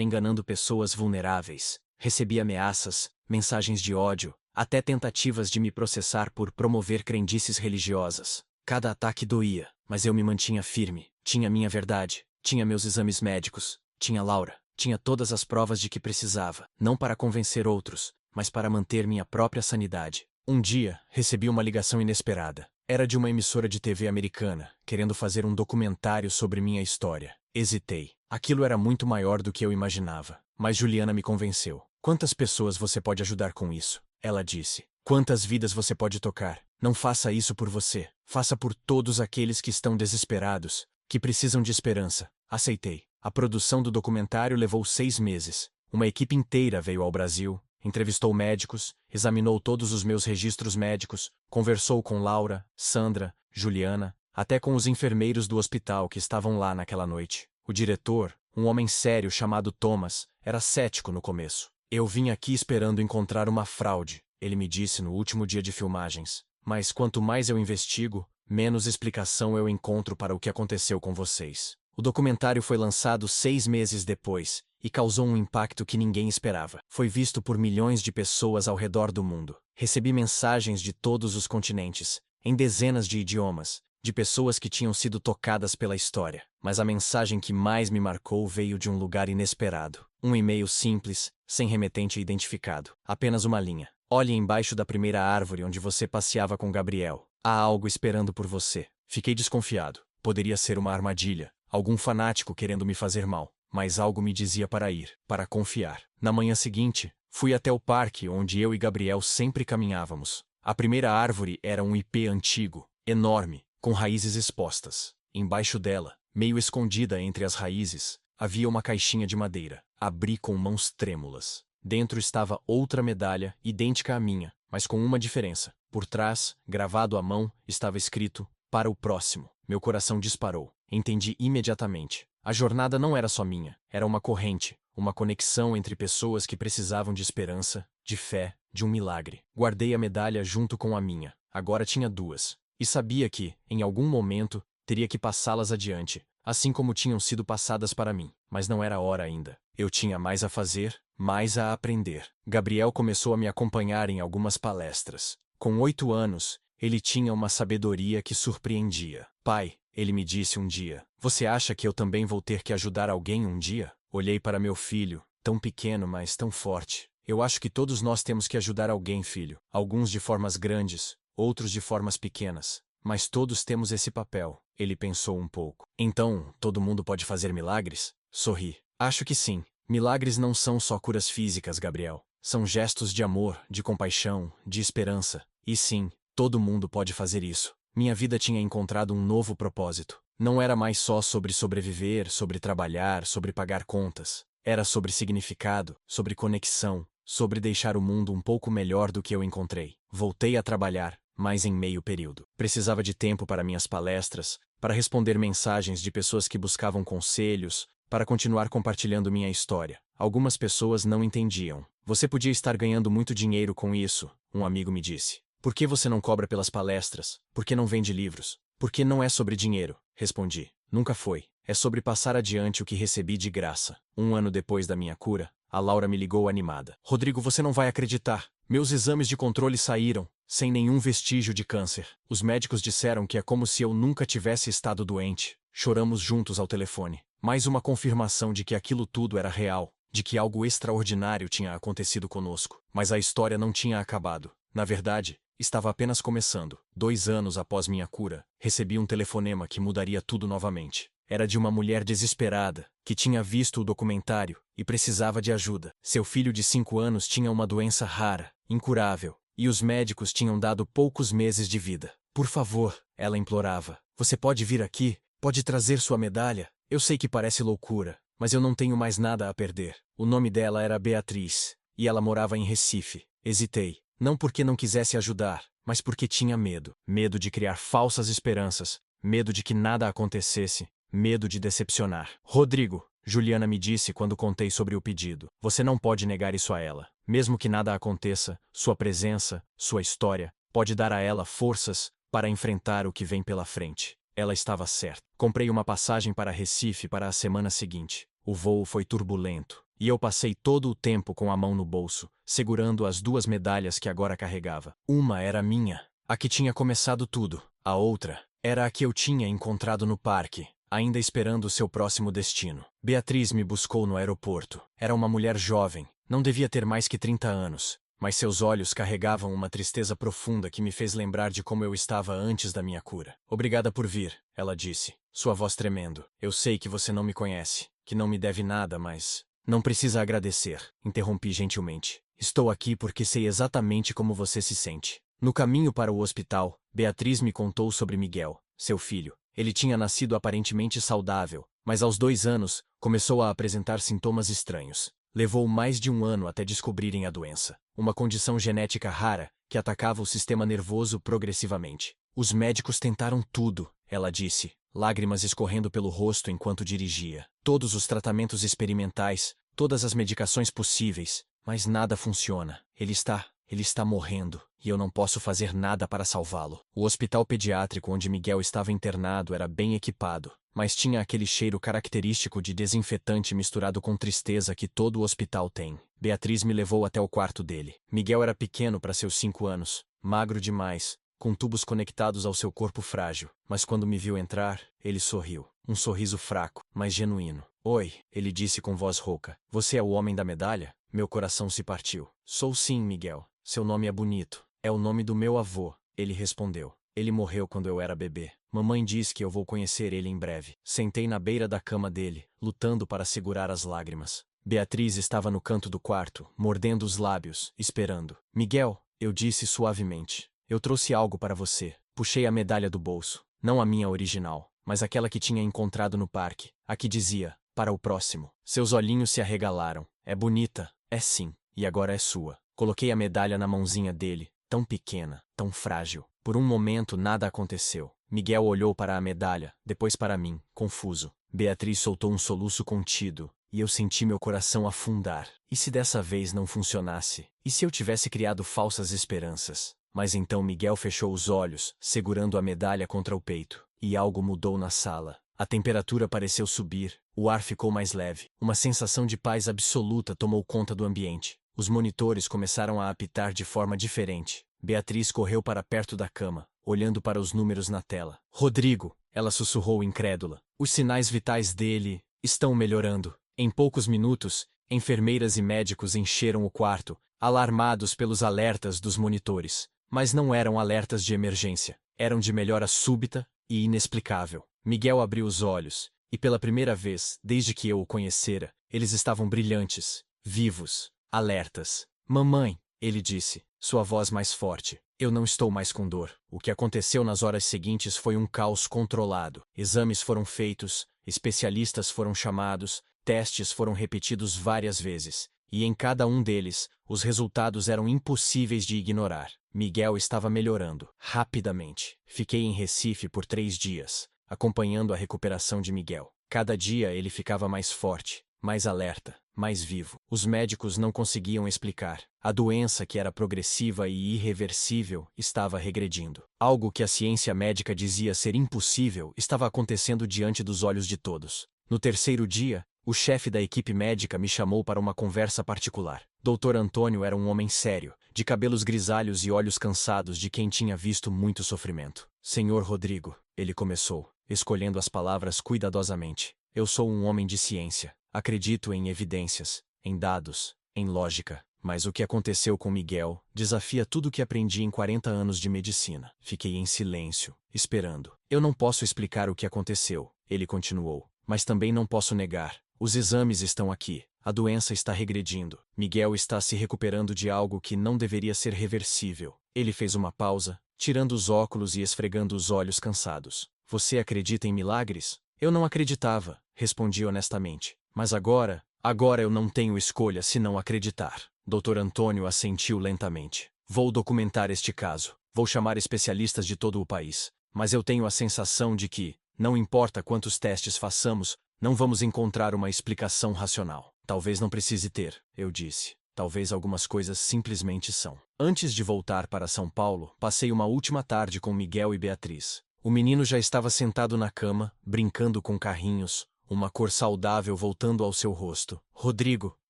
enganando pessoas vulneráveis. Recebi ameaças, mensagens de ódio, até tentativas de me processar por promover crendices religiosas. Cada ataque doía, mas eu me mantinha firme. Tinha minha verdade, tinha meus exames médicos, tinha Laura, tinha todas as provas de que precisava, não para convencer outros, mas para manter minha própria sanidade. Um dia, recebi uma ligação inesperada. Era de uma emissora de TV americana, querendo fazer um documentário sobre minha história. Hesitei. Aquilo era muito maior do que eu imaginava. Mas Juliana me convenceu. Quantas pessoas você pode ajudar com isso? Ela disse. Quantas vidas você pode tocar? Não faça isso por você. Faça por todos aqueles que estão desesperados, que precisam de esperança. Aceitei. A produção do documentário levou 6 meses. Uma equipe inteira veio ao Brasil, entrevistou médicos, examinou todos os meus registros médicos, conversou com Laura, Sandra, Juliana, até com os enfermeiros do hospital que estavam lá naquela noite. O diretor, um homem sério chamado Thomas, era cético no começo. Eu vim aqui esperando encontrar uma fraude, ele me disse no último dia de filmagens. Mas quanto mais eu investigo, menos explicação eu encontro para o que aconteceu com vocês. O documentário foi lançado 6 meses depois, e causou um impacto que ninguém esperava. Foi visto por milhões de pessoas ao redor do mundo. Recebi mensagens de todos os continentes, em dezenas de idiomas, de pessoas que tinham sido tocadas pela história. Mas a mensagem que mais me marcou veio de um lugar inesperado. Um e-mail simples, sem remetente identificado. Apenas uma linha. Olhe embaixo da primeira árvore onde você passeava com Gabriel. Há algo esperando por você. Fiquei desconfiado. Poderia ser uma armadilha, algum fanático querendo me fazer mal. Mas algo me dizia para ir, para confiar. Na manhã seguinte, fui até o parque onde eu e Gabriel sempre caminhávamos. A primeira árvore era um ipê antigo, enorme, com raízes expostas. Embaixo dela, meio escondida entre as raízes, havia uma caixinha de madeira. Abri com mãos trêmulas. Dentro estava outra medalha, idêntica à minha, mas com uma diferença. Por trás, gravado à mão, estava escrito, para o próximo. Meu coração disparou. Entendi imediatamente. A jornada não era só minha, era uma corrente, uma conexão entre pessoas que precisavam de esperança, de fé, de um milagre. Guardei a medalha junto com a minha. Agora tinha 2. e sabia que, em algum momento, teria que passá-las adiante, assim como tinham sido passadas para mim. Mas não era hora ainda. Eu tinha mais a fazer, mais a aprender. Gabriel começou a me acompanhar em algumas palestras. Com 8 anos, ele tinha uma sabedoria que surpreendia. Pai, ele me disse um dia, você acha que eu também vou ter que ajudar alguém um dia? Olhei para meu filho, tão pequeno, mas tão forte. Eu acho que todos nós temos que ajudar alguém, filho. Alguns de formas grandes, outros de formas pequenas. Mas todos temos esse papel. Ele pensou um pouco. Então, todo mundo pode fazer milagres? Sorri. Acho que sim. Milagres não são só curas físicas, Gabriel. São gestos de amor, de compaixão, de esperança. E sim, todo mundo pode fazer isso. Minha vida tinha encontrado um novo propósito. Não era mais só sobre sobreviver, sobre trabalhar, sobre pagar contas. Era sobre significado, sobre conexão, sobre deixar o mundo um pouco melhor do que eu encontrei. Voltei a trabalhar, mas em meio período. Precisava de tempo para minhas palestras, para responder mensagens de pessoas que buscavam conselhos, para continuar compartilhando minha história. Algumas pessoas não entendiam. Você podia estar ganhando muito dinheiro com isso, um amigo me disse. Por que você não cobra pelas palestras? Por que não vende livros? Porque não é sobre dinheiro, respondi. Nunca foi. É sobre passar adiante o que recebi de graça. 1 ano depois da minha cura, a Laura me ligou animada. Rodrigo, você não vai acreditar. Meus exames de controle saíram, sem nenhum vestígio de câncer. Os médicos disseram que é como se eu nunca tivesse estado doente. Choramos juntos ao telefone. Mais uma confirmação de que aquilo tudo era real, de que algo extraordinário tinha acontecido conosco. Mas a história não tinha acabado. Na verdade, estava apenas começando. 2 anos após minha cura, recebi um telefonema que mudaria tudo novamente. Era de uma mulher desesperada, que tinha visto o documentário e precisava de ajuda. Seu filho de 5 anos tinha uma doença rara, incurável, e os médicos tinham dado poucos meses de vida. Por favor, ela implorava. Você pode vir aqui? Pode trazer sua medalha? Eu sei que parece loucura, mas eu não tenho mais nada a perder. O nome dela era Beatriz, e ela morava em Recife. Hesitei. Não porque não quisesse ajudar, mas porque tinha medo. Medo de criar falsas esperanças, medo de que nada acontecesse, medo de decepcionar. Rodrigo, Juliana me disse quando contei sobre o pedido. Você não pode negar isso a ela. Mesmo que nada aconteça, sua presença, sua história, pode dar a ela forças para enfrentar o que vem pela frente. Ela estava certa. Comprei uma passagem para Recife para a semana seguinte. O voo foi turbulento, e eu passei todo o tempo com a mão no bolso, segurando as 2 medalhas que agora carregava. Uma era minha, a que tinha começado tudo. A outra era a que eu tinha encontrado no parque, ainda esperando seu próximo destino. Beatriz me buscou no aeroporto. Era uma mulher jovem, não devia ter mais que 30 anos, mas seus olhos carregavam uma tristeza profunda que me fez lembrar de como eu estava antes da minha cura. Obrigada por vir, ela disse, sua voz tremendo. Eu sei que você não me conhece, que não me deve nada, mas... Não precisa agradecer, interrompi gentilmente. Estou aqui porque sei exatamente como você se sente. No caminho para o hospital, Beatriz me contou sobre Miguel, seu filho. Ele tinha nascido aparentemente saudável, mas aos 2 anos, começou a apresentar sintomas estranhos. Levou mais de 1 ano até descobrirem a doença. Uma condição genética rara, que atacava o sistema nervoso progressivamente. Os médicos tentaram tudo, ela disse, lágrimas escorrendo pelo rosto enquanto dirigia. Todos os tratamentos experimentais, todas as medicações possíveis, mas nada funciona. Ele está morrendo, e eu não posso fazer nada para salvá-lo. O hospital pediátrico onde Miguel estava internado era bem equipado, mas tinha aquele cheiro característico de desinfetante misturado com tristeza que todo o hospital tem. Beatriz me levou até o quarto dele. Miguel era pequeno para seus 5 anos, magro demais, com tubos conectados ao seu corpo frágil. Mas quando me viu entrar, ele sorriu. Um sorriso fraco, mas genuíno. Oi, ele disse com voz rouca. Você é o homem da medalha? Meu coração se partiu. Sou sim, Miguel. Seu nome é bonito. É o nome do meu avô, ele respondeu. Ele morreu quando eu era bebê. Mamãe diz que eu vou conhecer ele em breve. Sentei na beira da cama dele, lutando para segurar as lágrimas. Beatriz estava no canto do quarto, mordendo os lábios, esperando. Miguel, eu disse suavemente. Eu trouxe algo para você. Puxei a medalha do bolso. Não a minha original, mas aquela que tinha encontrado no parque. A que dizia, para o próximo. Seus olhinhos se arregalaram. É bonita? É sim. E agora é sua. Coloquei a medalha na mãozinha dele. Tão pequena, tão frágil. Por um momento nada aconteceu. Miguel olhou para a medalha, depois para mim, confuso. Beatriz soltou um soluço contido, e eu senti meu coração afundar. E se dessa vez não funcionasse? E se eu tivesse criado falsas esperanças? Mas então Miguel fechou os olhos, segurando a medalha contra o peito. E algo mudou na sala. A temperatura pareceu subir, o ar ficou mais leve. Uma sensação de paz absoluta tomou conta do ambiente. Os monitores começaram a apitar de forma diferente. Beatriz correu para perto da cama, olhando para os números na tela. Rodrigo, ela sussurrou incrédula. Os sinais vitais dele estão melhorando. Em poucos minutos, enfermeiras e médicos encheram o quarto, alarmados pelos alertas dos monitores. Mas não eram alertas de emergência. Eram de melhora súbita e inexplicável. Miguel abriu os olhos, e pela primeira vez, desde que eu o conhecera, eles estavam brilhantes, vivos, alertas. Mamãe, ele disse, sua voz mais forte. Eu não estou mais com dor. O que aconteceu nas horas seguintes foi um caos controlado. Exames foram feitos, especialistas foram chamados, testes foram repetidos várias vezes. E em cada um deles, os resultados eram impossíveis de ignorar. Miguel estava melhorando, rapidamente. Fiquei em Recife por 3 dias, acompanhando a recuperação de Miguel. Cada dia ele ficava mais forte, mais alerta, mais vivo. Os médicos não conseguiam explicar. A doença, que era progressiva e irreversível, estava regredindo. Algo que a ciência médica dizia ser impossível estava acontecendo diante dos olhos de todos. No terceiro dia, o chefe da equipe médica me chamou para uma conversa particular. Dr. Antônio era um homem sério, de cabelos grisalhos e olhos cansados de quem tinha visto muito sofrimento. Senhor Rodrigo, ele começou, escolhendo as palavras cuidadosamente. Eu sou um homem de ciência. Acredito em evidências, em dados, em lógica. Mas o que aconteceu com Miguel desafia tudo o que aprendi em 40 anos de medicina. Fiquei em silêncio, esperando. Eu não posso explicar o que aconteceu, ele continuou. Mas também não posso negar. Os exames estão aqui. A doença está regredindo. Miguel está se recuperando de algo que não deveria ser reversível. Ele fez uma pausa, tirando os óculos e esfregando os olhos cansados. Você acredita em milagres? Eu não acreditava, respondi honestamente. Mas agora eu não tenho escolha senão acreditar. Dr. Antônio assentiu lentamente. Vou documentar este caso. Vou chamar especialistas de todo o país. Mas eu tenho a sensação de que, não importa quantos testes façamos, não vamos encontrar uma explicação racional. Talvez não precise ter, eu disse. Talvez algumas coisas simplesmente são. Antes de voltar para São Paulo, passei uma última tarde com Miguel e Beatriz. O menino já estava sentado na cama, brincando com carrinhos, uma cor saudável voltando ao seu rosto. Rodrigo,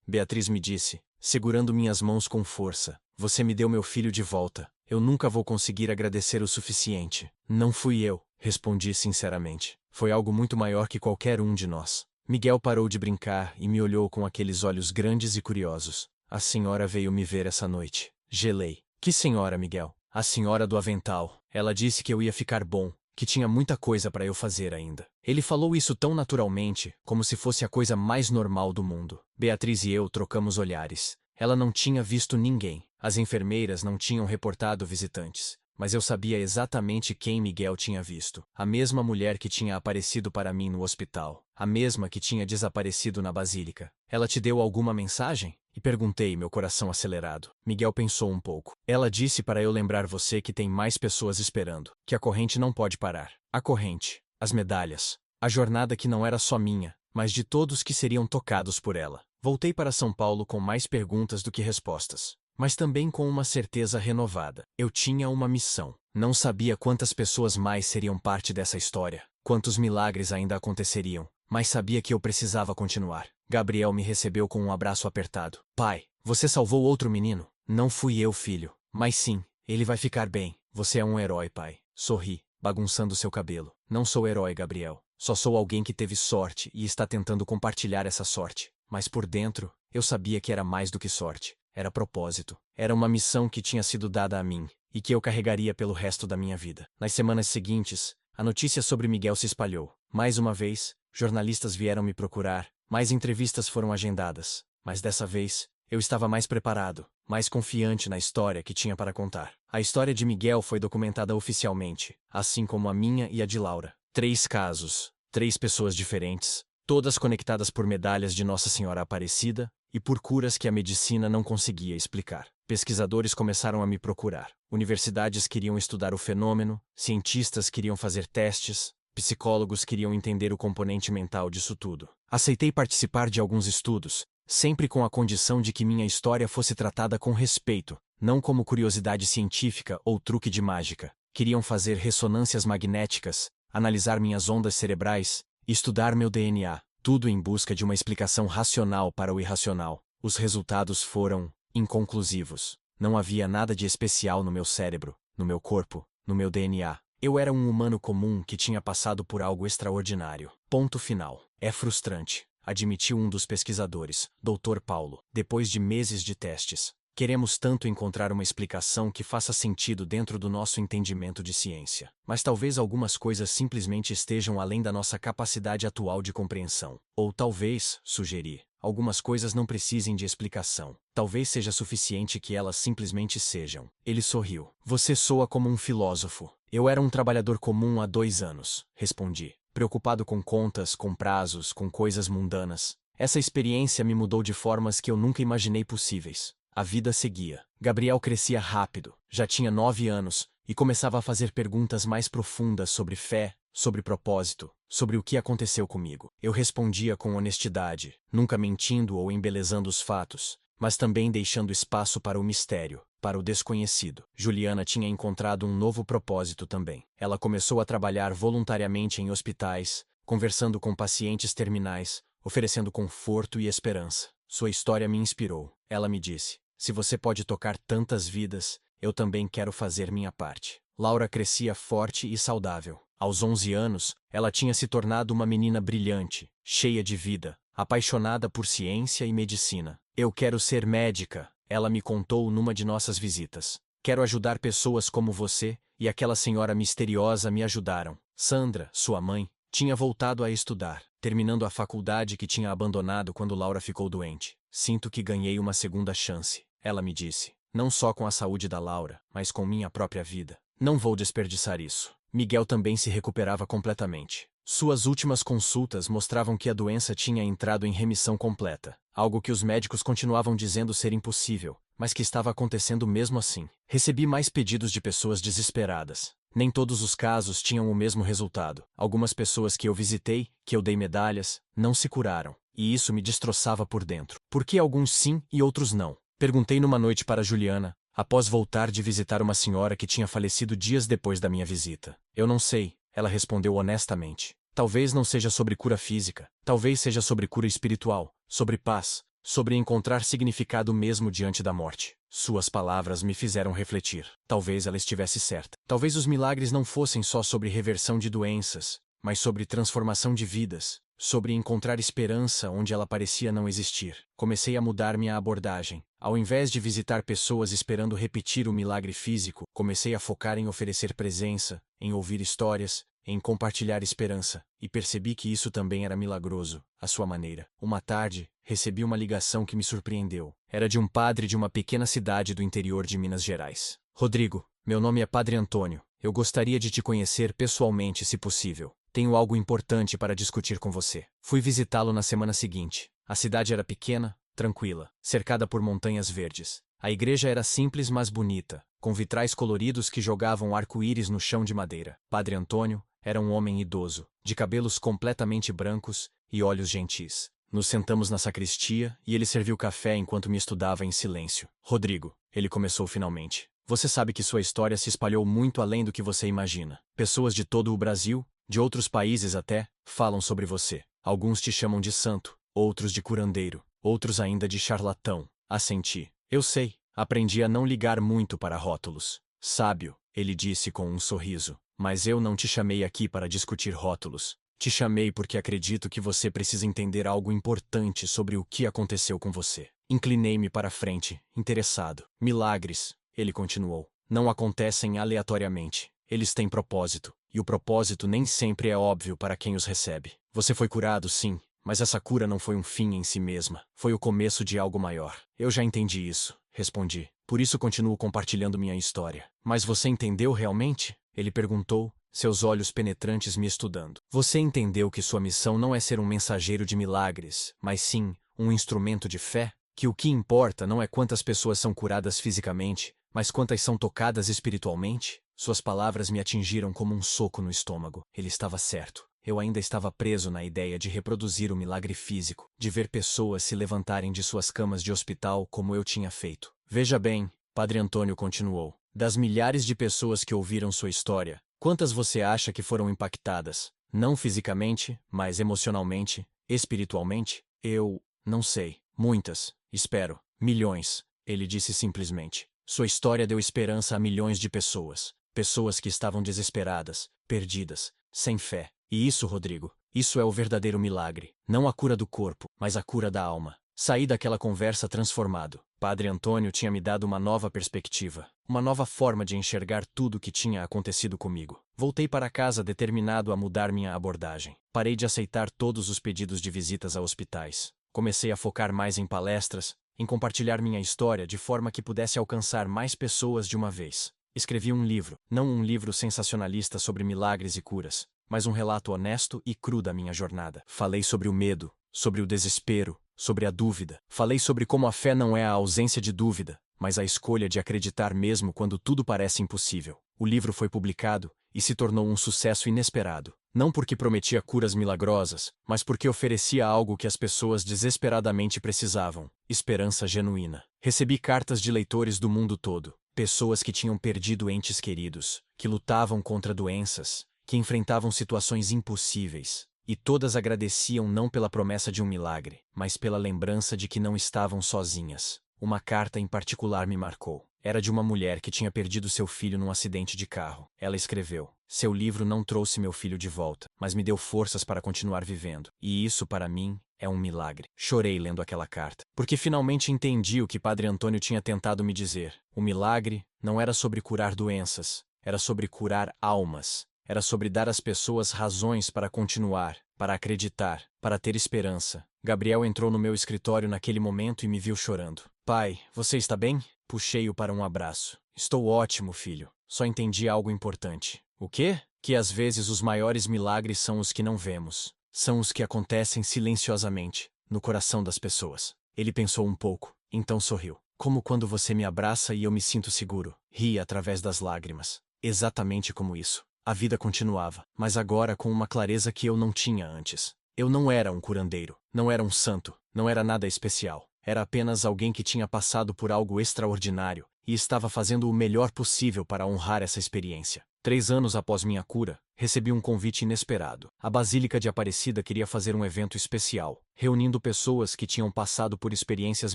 Beatriz me disse, segurando minhas mãos com força, você me deu meu filho de volta. Eu nunca vou conseguir agradecer o suficiente. Não fui eu, respondi sinceramente. Foi algo muito maior que qualquer um de nós. Miguel parou de brincar e me olhou com aqueles olhos grandes e curiosos. A senhora veio me ver essa noite. Gelei. Que senhora, Miguel? A senhora do avental. Ela disse que eu ia ficar bom, que tinha muita coisa para eu fazer ainda. Ele falou isso tão naturalmente, como se fosse a coisa mais normal do mundo. Beatriz e eu trocamos olhares. Ela não tinha visto ninguém. As enfermeiras não tinham reportado visitantes. Mas eu sabia exatamente quem Miguel tinha visto. A mesma mulher que tinha aparecido para mim no hospital. A mesma que tinha desaparecido na basílica. Ela te deu alguma mensagem? E perguntei, meu coração acelerado. Miguel pensou um pouco. Ela disse para eu lembrar você que tem mais pessoas esperando. Que a corrente não pode parar. A corrente. As medalhas. A jornada que não era só minha, mas de todos que seriam tocados por ela. Voltei para São Paulo com mais perguntas do que respostas. Mas também com uma certeza renovada. Eu tinha uma missão. Não sabia quantas pessoas mais seriam parte dessa história, quantos milagres ainda aconteceriam, mas sabia que eu precisava continuar. Gabriel me recebeu com um abraço apertado. Pai, você salvou outro menino? Não fui eu, filho. Mas sim, ele vai ficar bem. Você é um herói, pai. Sorri, bagunçando seu cabelo. Não sou herói, Gabriel. Só sou alguém que teve sorte e está tentando compartilhar essa sorte. Mas por dentro, eu sabia que era mais do que sorte. Era propósito. Era uma missão que tinha sido dada a mim, e que eu carregaria pelo resto da minha vida. Nas semanas seguintes, a notícia sobre Miguel se espalhou. Mais uma vez, jornalistas vieram me procurar, mais entrevistas foram agendadas. Mas dessa vez, eu estava mais preparado, mais confiante na história que tinha para contar. A história de Miguel foi documentada oficialmente, assim como a minha e a de Laura. 3 casos, 3 pessoas diferentes, todas conectadas por medalhas de Nossa Senhora Aparecida, e por curas que a medicina não conseguia explicar. Pesquisadores começaram a me procurar. Universidades queriam estudar o fenômeno, cientistas queriam fazer testes, psicólogos queriam entender o componente mental disso tudo. Aceitei participar de alguns estudos, sempre com a condição de que minha história fosse tratada com respeito, não como curiosidade científica ou truque de mágica. Queriam fazer ressonâncias magnéticas, analisar minhas ondas cerebrais e estudar meu DNA, tudo em busca de uma explicação racional para o irracional. Os resultados foram inconclusivos. Não havia nada de especial no meu cérebro, no meu corpo, no meu DNA. Eu era um humano comum que tinha passado por algo extraordinário. Ponto final. É frustrante, admitiu um dos pesquisadores, Dr. Paulo, depois de meses de testes. Queremos tanto encontrar uma explicação que faça sentido dentro do nosso entendimento de ciência. Mas talvez algumas coisas simplesmente estejam além da nossa capacidade atual de compreensão. Ou talvez, sugeri, algumas coisas não precisem de explicação. Talvez seja suficiente que elas simplesmente sejam. Ele sorriu. Você soa como um filósofo. Eu era um trabalhador comum há 2 anos, respondi, preocupado com contas, com prazos, com coisas mundanas. Essa experiência me mudou de formas que eu nunca imaginei possíveis. A vida seguia. Gabriel crescia rápido, já tinha 9 anos, e começava a fazer perguntas mais profundas sobre fé, sobre propósito, sobre o que aconteceu comigo. Eu respondia com honestidade, nunca mentindo ou embelezando os fatos, mas também deixando espaço para o mistério, para o desconhecido. Juliana tinha encontrado um novo propósito também. Ela começou a trabalhar voluntariamente em hospitais, conversando com pacientes terminais, oferecendo conforto e esperança. Sua história me inspirou. Ela me disse: se você pode tocar tantas vidas, eu também quero fazer minha parte. Laura crescia forte e saudável. Aos 11 anos, ela tinha se tornado uma menina brilhante, cheia de vida, apaixonada por ciência e medicina. Eu quero ser médica, ela me contou numa de nossas visitas. Quero ajudar pessoas como você, e aquela senhora misteriosa me ajudaram. Sandra, sua mãe, tinha voltado a estudar, terminando a faculdade que tinha abandonado quando Laura ficou doente. Sinto que ganhei uma segunda chance, ela me disse. Não só com a saúde da Laura, mas com minha própria vida. Não vou desperdiçar isso. Miguel também se recuperava completamente. Suas últimas consultas mostravam que a doença tinha entrado em remissão completa, algo que os médicos continuavam dizendo ser impossível, mas que estava acontecendo mesmo assim. Recebi mais pedidos de pessoas desesperadas. Nem todos os casos tinham o mesmo resultado. Algumas pessoas que eu visitei, que eu dei medalhas, não se curaram, e isso me destroçava por dentro. Por que alguns sim e outros não? Perguntei numa noite para Juliana, após voltar de visitar uma senhora que tinha falecido dias depois da minha visita. Eu não sei, ela respondeu honestamente. Talvez não seja sobre cura física, talvez seja sobre cura espiritual, sobre paz, sobre encontrar significado mesmo diante da morte. Suas palavras me fizeram refletir. Talvez ela estivesse certa. Talvez os milagres não fossem só sobre reversão de doenças, mas sobre transformação de vidas, sobre encontrar esperança onde ela parecia não existir. Comecei a mudar minha abordagem. Ao invés de visitar pessoas esperando repetir o milagre físico, comecei a focar em oferecer presença, em ouvir histórias, em compartilhar esperança, e percebi que isso também era milagroso, à sua maneira. Uma tarde, recebi uma ligação que me surpreendeu. Era de um padre de uma pequena cidade do interior de Minas Gerais. Rodrigo, meu nome é Padre Antônio. Eu gostaria de te conhecer pessoalmente, se possível. Tenho algo importante para discutir com você. Fui visitá-lo na semana seguinte. A cidade era pequena, tranquila, cercada por montanhas verdes. A igreja era simples mas bonita, com vitrais coloridos que jogavam arco-íris no chão de madeira. Padre Antônio era um homem idoso, de cabelos completamente brancos e olhos gentis. Nos sentamos na sacristia e ele serviu café enquanto me estudava em silêncio. Rodrigo, ele começou finalmente. Você sabe que sua história se espalhou muito além do que você imagina. Pessoas de todo o Brasil, de outros países até, falam sobre você. Alguns te chamam de santo, outros de curandeiro, outros ainda de charlatão. Assenti. Eu sei, aprendi a não ligar muito para rótulos. Sábio, ele disse com um sorriso. Mas eu não te chamei aqui para discutir rótulos. Te chamei porque acredito que você precisa entender algo importante sobre o que aconteceu com você. Inclinei-me para a frente, interessado. Milagres, ele continuou, não acontecem aleatoriamente. Eles têm propósito, e o propósito nem sempre é óbvio para quem os recebe. Você foi curado, sim, mas essa cura não foi um fim em si mesma. Foi o começo de algo maior. Eu já entendi isso, respondi. Por isso continuo compartilhando minha história. Mas você entendeu realmente? Ele perguntou, seus olhos penetrantes me estudando. Você entendeu que sua missão não é ser um mensageiro de milagres, mas sim um instrumento de fé? Que o que importa não é quantas pessoas são curadas fisicamente, mas quantas são tocadas espiritualmente? Suas palavras me atingiram como um soco no estômago. Ele estava certo. Eu ainda estava preso na ideia de reproduzir o milagre físico, de ver pessoas se levantarem de suas camas de hospital como eu tinha feito. Veja bem, Padre Antônio continuou. Das milhares de pessoas que ouviram sua história, quantas você acha que foram impactadas? Não fisicamente, mas emocionalmente, espiritualmente? Eu não sei. Muitas, espero. Milhões, ele disse simplesmente. Sua história deu esperança a milhões de pessoas. Pessoas que estavam desesperadas, perdidas, sem fé. E isso, Rodrigo, isso é o verdadeiro milagre. Não a cura do corpo, mas a cura da alma. Saí daquela conversa transformado. Padre Antônio tinha me dado uma nova perspectiva, uma nova forma de enxergar tudo o que tinha acontecido comigo. Voltei para casa determinado a mudar minha abordagem. Parei de aceitar todos os pedidos de visitas a hospitais. Comecei a focar mais em palestras, em compartilhar minha história de forma que pudesse alcançar mais pessoas de uma vez. Escrevi um livro, não um livro sensacionalista sobre milagres e curas, mas um relato honesto e cru da minha jornada. Falei sobre o medo, sobre o desespero, sobre a dúvida. Falei sobre como a fé não é a ausência de dúvida, mas a escolha de acreditar mesmo quando tudo parece impossível. O livro foi publicado e se tornou um sucesso inesperado. Não porque prometia curas milagrosas, mas porque oferecia algo que as pessoas desesperadamente precisavam: esperança genuína. Recebi cartas de leitores do mundo todo. Pessoas que tinham perdido entes queridos, que lutavam contra doenças, que enfrentavam situações impossíveis. E todas agradeciam não pela promessa de um milagre, mas pela lembrança de que não estavam sozinhas. Uma carta em particular me marcou. Era de uma mulher que tinha perdido seu filho num acidente de carro. Ela escreveu: seu livro não trouxe meu filho de volta, mas me deu forças para continuar vivendo. E isso, para mim, é um milagre. Chorei lendo aquela carta, porque finalmente entendi o que Padre Antônio tinha tentado me dizer. O milagre não era sobre curar doenças, era sobre curar almas. Era sobre dar às pessoas razões para continuar, para acreditar, para ter esperança. Gabriel entrou no meu escritório naquele momento e me viu chorando. Pai, você está bem? Puxei-o para um abraço. Estou ótimo, filho. Só entendi algo importante. O quê? Que às vezes os maiores milagres são os que não vemos. São os que acontecem silenciosamente, no coração das pessoas. Ele pensou um pouco, então sorriu. Como quando você me abraça e eu me sinto seguro. Ri através das lágrimas. Exatamente como isso. A vida continuava, mas agora com uma clareza que eu não tinha antes. Eu não era um curandeiro, não era um santo, não era nada especial. Era apenas alguém que tinha passado por algo extraordinário e estava fazendo o melhor possível para honrar essa experiência. 3 anos após minha cura, recebi um convite inesperado. A Basílica de Aparecida queria fazer um evento especial, reunindo pessoas que tinham passado por experiências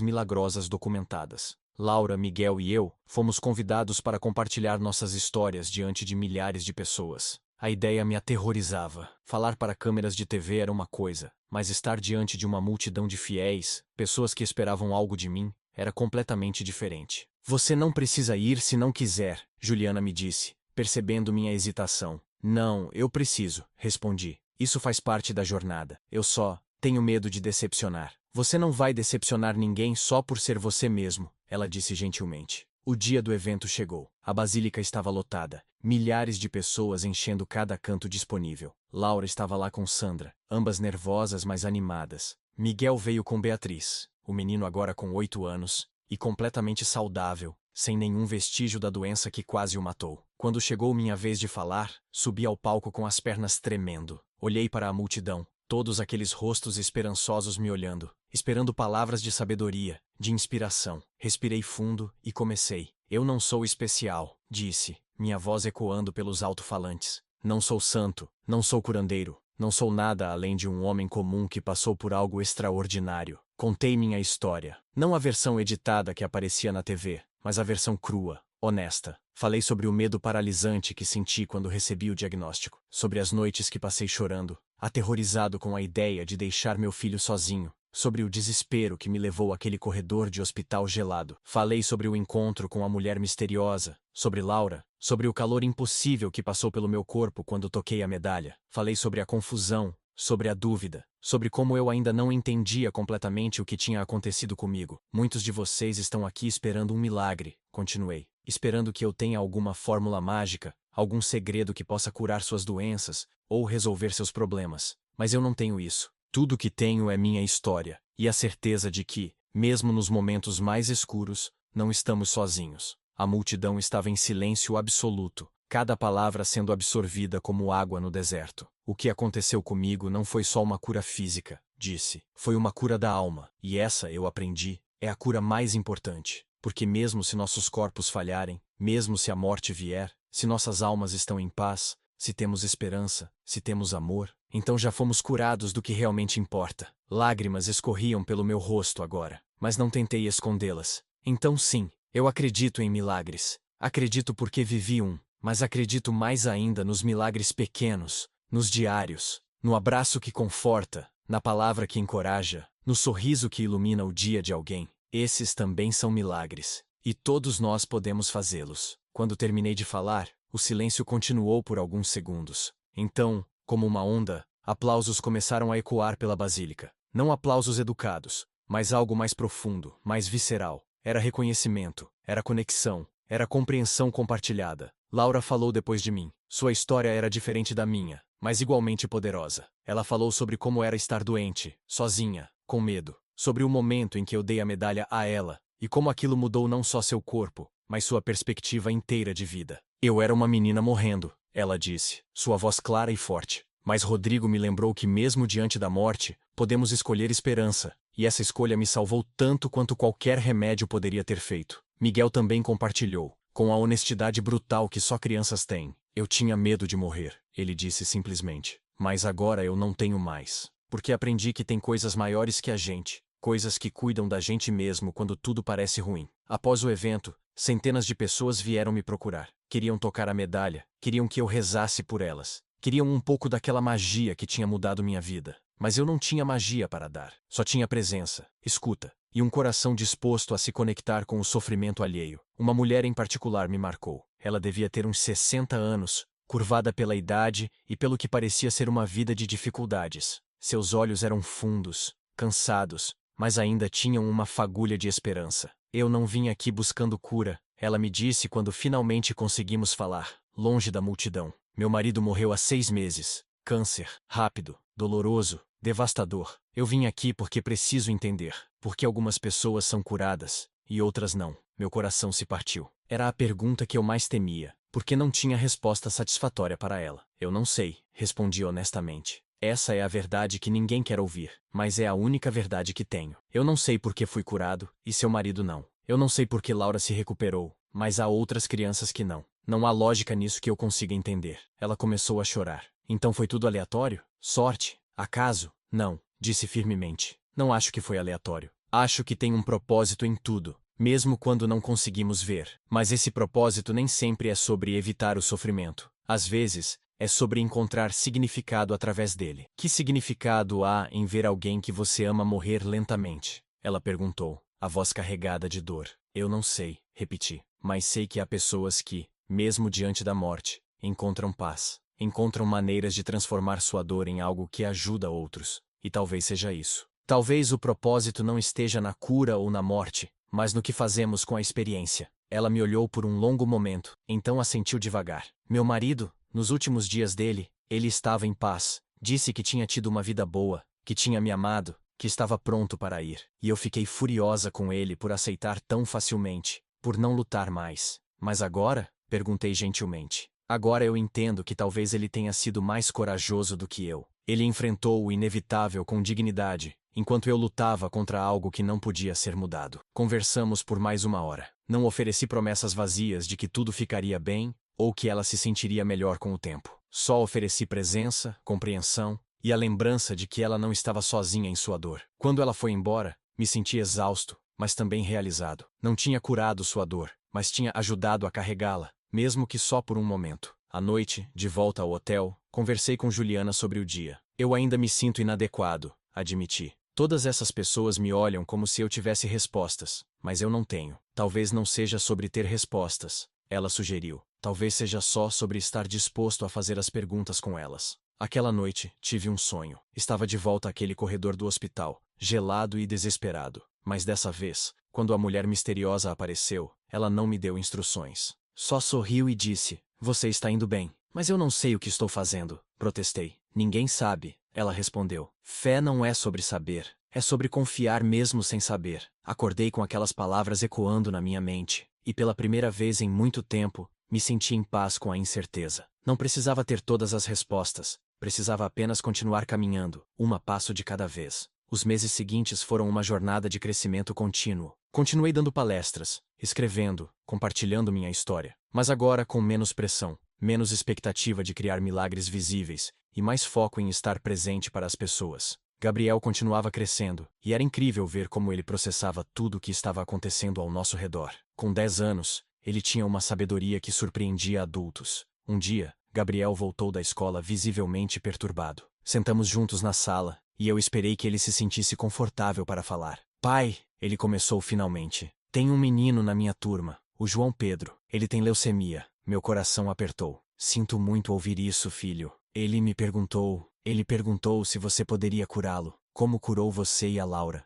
milagrosas documentadas. Laura, Miguel e eu fomos convidados para compartilhar nossas histórias diante de milhares de pessoas. A ideia me aterrorizava. Falar para câmeras de TV era uma coisa, mas estar diante de uma multidão de fiéis, pessoas que esperavam algo de mim, era completamente diferente. Você não precisa ir se não quiser, Juliana me disse, percebendo minha hesitação. Não, eu preciso, respondi. Isso faz parte da jornada. Eu só tenho medo de decepcionar. Você não vai decepcionar ninguém só por ser você mesmo, ela disse gentilmente. O dia do evento chegou. A basílica estava lotada, milhares de pessoas enchendo cada canto disponível. Laura estava lá com Sandra, ambas nervosas mas animadas. Miguel veio com Beatriz, o menino agora com 8 anos, e completamente saudável, sem nenhum vestígio da doença que quase o matou. Quando chegou minha vez de falar, subi ao palco com as pernas tremendo. Olhei para a multidão. Todos aqueles rostos esperançosos me olhando, esperando palavras de sabedoria, de inspiração. Respirei fundo e comecei. Eu não sou especial, disse, minha voz ecoando pelos alto-falantes. Não sou santo, não sou curandeiro, não sou nada além de um homem comum que passou por algo extraordinário. Contei minha história, não a versão editada que aparecia na TV, mas a versão crua, honesta. Falei sobre o medo paralisante que senti quando recebi o diagnóstico, sobre as noites que passei chorando, aterrorizado com a ideia de deixar meu filho sozinho, sobre o desespero que me levou àquele corredor de hospital gelado. Falei sobre o encontro com a mulher misteriosa, sobre Laura, sobre o calor impossível que passou pelo meu corpo quando toquei a medalha. Falei sobre a confusão, sobre a dúvida, sobre como eu ainda não entendia completamente o que tinha acontecido comigo. Muitos de vocês estão aqui esperando um milagre, continuei. Esperando que eu tenha alguma fórmula mágica, algum segredo que possa curar suas doenças, ou resolver seus problemas. Mas eu não tenho isso. Tudo que tenho é minha história, e a certeza de que, mesmo nos momentos mais escuros, não estamos sozinhos. A multidão estava em silêncio absoluto, cada palavra sendo absorvida como água no deserto. O que aconteceu comigo não foi só uma cura física, disse. Foi uma cura da alma, e essa, eu aprendi, é a cura mais importante. porque mesmo se nossos corpos falharem, mesmo se a morte vier, se nossas almas estão em paz, se temos esperança, se temos amor, então já fomos curados do que realmente importa. Lágrimas escorriam pelo meu rosto agora, mas não tentei escondê-las. Então sim, eu acredito em milagres. Acredito porque vivi um, mas acredito mais ainda nos milagres pequenos, nos diários, no abraço que conforta, na palavra que encoraja, no sorriso que ilumina o dia de alguém. Esses também são milagres. E todos nós podemos fazê-los. Quando terminei de falar, o silêncio continuou por alguns segundos. Então, como uma onda, aplausos começaram a ecoar pela basílica. Não aplausos educados, mas algo mais profundo, mais visceral. Era reconhecimento, era conexão, era compreensão compartilhada. Laura falou depois de mim. Sua história era diferente da minha, mas igualmente poderosa. Ela falou sobre como era estar doente, sozinha, com medo. Sobre o momento em que eu dei a medalha a ela, e como aquilo mudou não só seu corpo, mas sua perspectiva inteira de vida. Eu era uma menina morrendo, ela disse, sua voz clara e forte. Mas Rodrigo me lembrou que mesmo diante da morte, podemos escolher esperança, e essa escolha me salvou tanto quanto qualquer remédio poderia ter feito. Miguel também compartilhou, com a honestidade brutal que só crianças têm. Eu tinha medo de morrer, ele disse simplesmente. Mas agora eu não tenho mais. Porque aprendi que tem coisas maiores que a gente, coisas que cuidam da gente mesmo quando tudo parece ruim. Após o evento, centenas de pessoas vieram me procurar. Queriam tocar a medalha, queriam que eu rezasse por elas. Queriam um pouco daquela magia que tinha mudado minha vida. Mas eu não tinha magia para dar. Só tinha presença, escuta, e um coração disposto a se conectar com o sofrimento alheio. Uma mulher em particular me marcou. Ela devia ter uns 60 anos, curvada pela idade e pelo que parecia ser uma vida de dificuldades. Seus olhos eram fundos, cansados, mas ainda tinham uma fagulha de esperança. Eu não vim aqui buscando cura, ela me disse quando finalmente conseguimos falar, longe da multidão. Meu marido morreu há 6 meses. Câncer, rápido, doloroso, devastador. Eu vim aqui porque preciso entender, porque algumas pessoas são curadas, e outras não. Meu coração se partiu. Era a pergunta que eu mais temia, porque não tinha resposta satisfatória para ela. Eu não sei, respondi honestamente. Essa é a verdade que ninguém quer ouvir, mas é a única verdade que tenho. Eu não sei por que fui curado, e seu marido não. Eu não sei por que Laura se recuperou, mas há outras crianças que não. Não há lógica nisso que eu consiga entender. Ela começou a chorar. Então foi tudo aleatório? Sorte? Acaso? Não, disse firmemente. Não acho que foi aleatório. Acho que tem um propósito em tudo, mesmo quando não conseguimos ver. Mas esse propósito nem sempre é sobre evitar o sofrimento. Às vezes, é sobre encontrar significado através dele. Que significado há em ver alguém que você ama morrer lentamente? Ela perguntou, a voz carregada de dor. Eu não sei, repeti, mas sei que há pessoas que, mesmo diante da morte, encontram paz, encontram maneiras de transformar sua dor em algo que ajuda outros. E talvez seja isso. Talvez o propósito não esteja na cura ou na morte, mas no que fazemos com a experiência. Ela me olhou por um longo momento, então assentiu devagar. Meu marido, nos últimos dias dele, ele estava em paz. Disse que tinha tido uma vida boa, que tinha me amado, que estava pronto para ir. E eu fiquei furiosa com ele por aceitar tão facilmente, por não lutar mais. Mas agora? Perguntei gentilmente. Agora eu entendo que talvez ele tenha sido mais corajoso do que eu. Ele enfrentou o inevitável com dignidade, enquanto eu lutava contra algo que não podia ser mudado. Conversamos por mais 1 hora. Não ofereci promessas vazias de que tudo ficaria bem, ou que ela se sentiria melhor com o tempo. Só ofereci presença, compreensão, e a lembrança de que ela não estava sozinha em sua dor. Quando ela foi embora, me senti exausto, mas também realizado. Não tinha curado sua dor, mas tinha ajudado a carregá-la, mesmo que só por um momento. À noite, de volta ao hotel, conversei com Juliana sobre o dia. Eu ainda me sinto inadequado, admiti. Todas essas pessoas me olham como se eu tivesse respostas, mas eu não tenho. Talvez não seja sobre ter respostas, ela sugeriu. Talvez seja só sobre estar disposto a fazer as perguntas com elas. Aquela noite, tive um sonho. Estava de volta àquele corredor do hospital, gelado e desesperado. Mas dessa vez, quando a mulher misteriosa apareceu, ela não me deu instruções. Só sorriu e disse, você está indo bem. Mas eu não sei o que estou fazendo, protestei. Ninguém sabe, ela respondeu. Fé não é sobre saber, é sobre confiar mesmo sem saber. Acordei com aquelas palavras ecoando na minha mente, e pela primeira vez em muito tempo, me senti em paz com a incerteza. Não precisava ter todas as respostas, precisava apenas continuar caminhando, passo de cada vez. Os meses seguintes foram uma jornada de crescimento contínuo. Continuei dando palestras, escrevendo, compartilhando minha história. Mas agora com menos pressão, menos expectativa de criar milagres visíveis e mais foco em estar presente para as pessoas. Gabriel continuava crescendo, e era incrível ver como ele processava tudo o que estava acontecendo ao nosso redor. Com 10 anos, ele tinha uma sabedoria que surpreendia adultos. Um dia, Gabriel voltou da escola visivelmente perturbado. Sentamos juntos na sala, e eu esperei que ele se sentisse confortável para falar. Pai, ele começou finalmente. Tem um menino na minha turma, o João Pedro. Ele tem leucemia. Meu coração apertou. Sinto muito ouvir isso, filho. Ele perguntou se você poderia curá-lo. Como curou você e a Laura?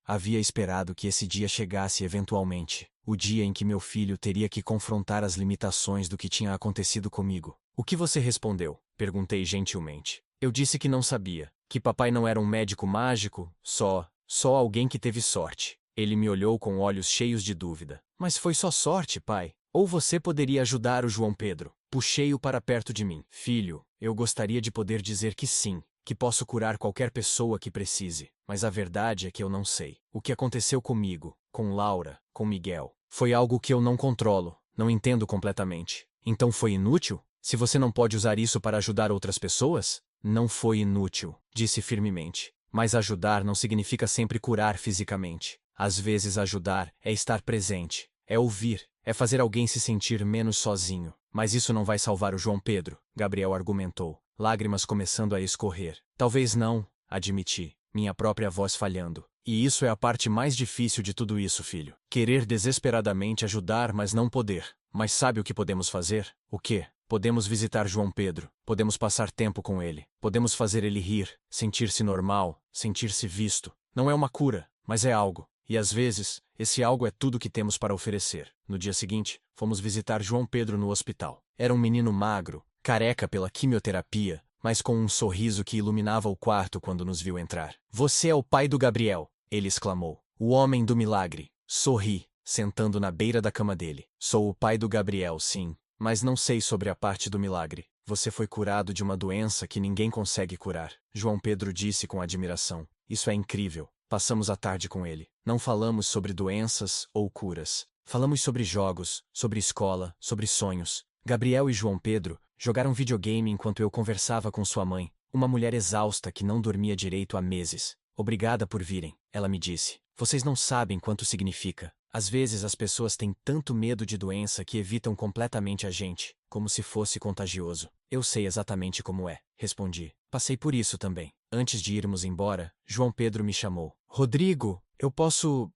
Havia esperado que esse dia chegasse eventualmente. O dia em que meu filho teria que confrontar as limitações do que tinha acontecido comigo. O que você respondeu? Perguntei gentilmente. Eu disse que não sabia, que papai não era um médico mágico, só alguém que teve sorte. Ele me olhou com olhos cheios de dúvida. Mas foi só sorte, pai? Ou você poderia ajudar o João Pedro? Puxei-o para perto de mim. Filho, eu gostaria de poder dizer que sim, que posso curar qualquer pessoa que precise, mas a verdade é que eu não sei. O que aconteceu comigo, com Laura, com Miguel, foi algo que eu não controlo, não entendo completamente. Então foi inútil? Se você não pode usar isso para ajudar outras pessoas? Não foi inútil, disse firmemente. Mas ajudar não significa sempre curar fisicamente. Às vezes ajudar é estar presente, é ouvir, é fazer alguém se sentir menos sozinho. Mas isso não vai salvar o João Pedro, Gabriel argumentou, lágrimas começando a escorrer. Talvez não, admiti, minha própria voz falhando. E isso é a parte mais difícil de tudo isso, filho. Querer desesperadamente ajudar, mas não poder. Mas sabe o que podemos fazer? O quê? Podemos visitar João Pedro, podemos passar tempo com ele, podemos fazer ele rir, sentir-se normal, sentir-se visto. Não é uma cura, mas é algo. E às vezes, esse algo é tudo que temos para oferecer. No dia seguinte, fomos visitar João Pedro no hospital. Era um menino magro, careca pela quimioterapia, mas com um sorriso que iluminava o quarto quando nos viu entrar. Você é o pai do Gabriel, ele exclamou. O homem do milagre. Sorri, sentando na beira da cama dele. Sou o pai do Gabriel, sim. Mas não sei sobre a parte do milagre. Você foi curado de uma doença que ninguém consegue curar. João Pedro disse com admiração. Isso é incrível. Passamos a tarde com ele. Não falamos sobre doenças ou curas. Falamos sobre jogos, sobre escola, sobre sonhos. Gabriel e João Pedro jogaram videogame enquanto eu conversava com sua mãe, uma mulher exausta que não dormia direito há meses. Obrigada por virem, ela me disse. Vocês não sabem quanto significa. Às vezes as pessoas têm tanto medo de doença que evitam completamente a gente, como se fosse contagioso. Eu sei exatamente como é, respondi. Passei por isso também. Antes de irmos embora, João Pedro me chamou. Rodrigo, eu posso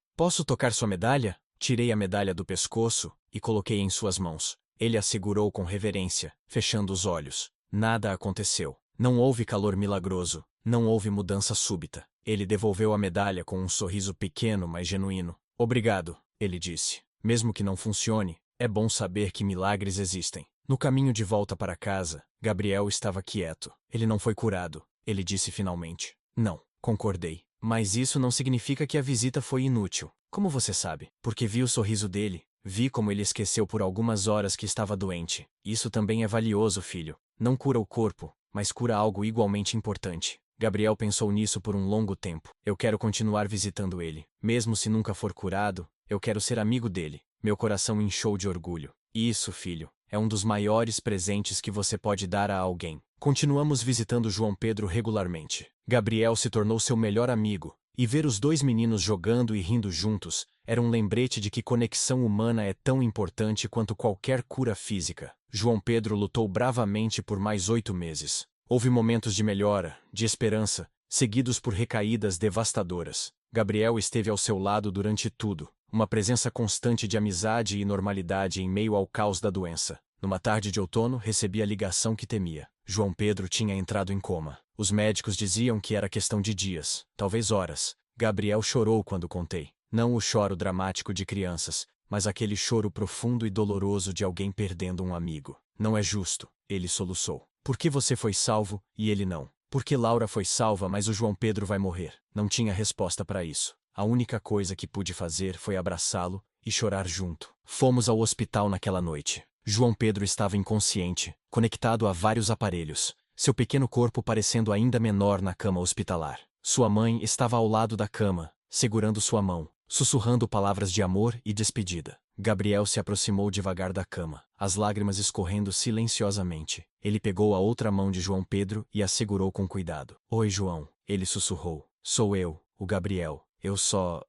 tocar sua medalha? Tirei a medalha do pescoço e coloquei em suas mãos. Ele a segurou com reverência, fechando os olhos. Nada aconteceu. Não houve calor milagroso. Não houve mudança súbita. Ele devolveu a medalha com um sorriso pequeno, mas genuíno. Obrigado, ele disse. Mesmo que não funcione, é bom saber que milagres existem. No caminho de volta para casa, Gabriel estava quieto. Ele não foi curado, ele disse finalmente. Não, concordei. Mas isso não significa que a visita foi inútil. Como você sabe? Porque vi o sorriso dele. Vi como ele esqueceu por algumas horas que estava doente. Isso também é valioso, filho. Não cura o corpo, mas cura algo igualmente importante. Gabriel pensou nisso por um longo tempo. Eu quero continuar visitando ele. Mesmo se nunca for curado, eu quero ser amigo dele. Meu coração inchou de orgulho. Isso, filho, é um dos maiores presentes que você pode dar a alguém. Continuamos visitando João Pedro regularmente. Gabriel se tornou seu melhor amigo, e ver os dois meninos jogando e rindo juntos era um lembrete de que conexão humana é tão importante quanto qualquer cura física. João Pedro lutou bravamente por mais 8 meses. Houve momentos de melhora, de esperança, seguidos por recaídas devastadoras. Gabriel esteve ao seu lado durante tudo, uma presença constante de amizade e normalidade em meio ao caos da doença. Numa tarde de outono, recebi a ligação que temia. João Pedro tinha entrado em coma. Os médicos diziam que era questão de dias, talvez horas. Gabriel chorou quando contei. Não o choro dramático de crianças, mas aquele choro profundo e doloroso de alguém perdendo um amigo. Não é justo, ele soluçou. Por que você foi salvo e ele não? Por que Laura foi salva, mas o João Pedro vai morrer? Não tinha resposta para isso. A única coisa que pude fazer foi abraçá-lo e chorar junto. Fomos ao hospital naquela noite. João Pedro estava inconsciente, conectado a vários aparelhos, seu pequeno corpo parecendo ainda menor na cama hospitalar. Sua mãe estava ao lado da cama, segurando sua mão, sussurrando palavras de amor e despedida. Gabriel se aproximou devagar da cama, as lágrimas escorrendo silenciosamente. Ele pegou a outra mão de João Pedro e a segurou com cuidado. Oi, João, ele sussurrou. Sou eu, o Gabriel. Eu só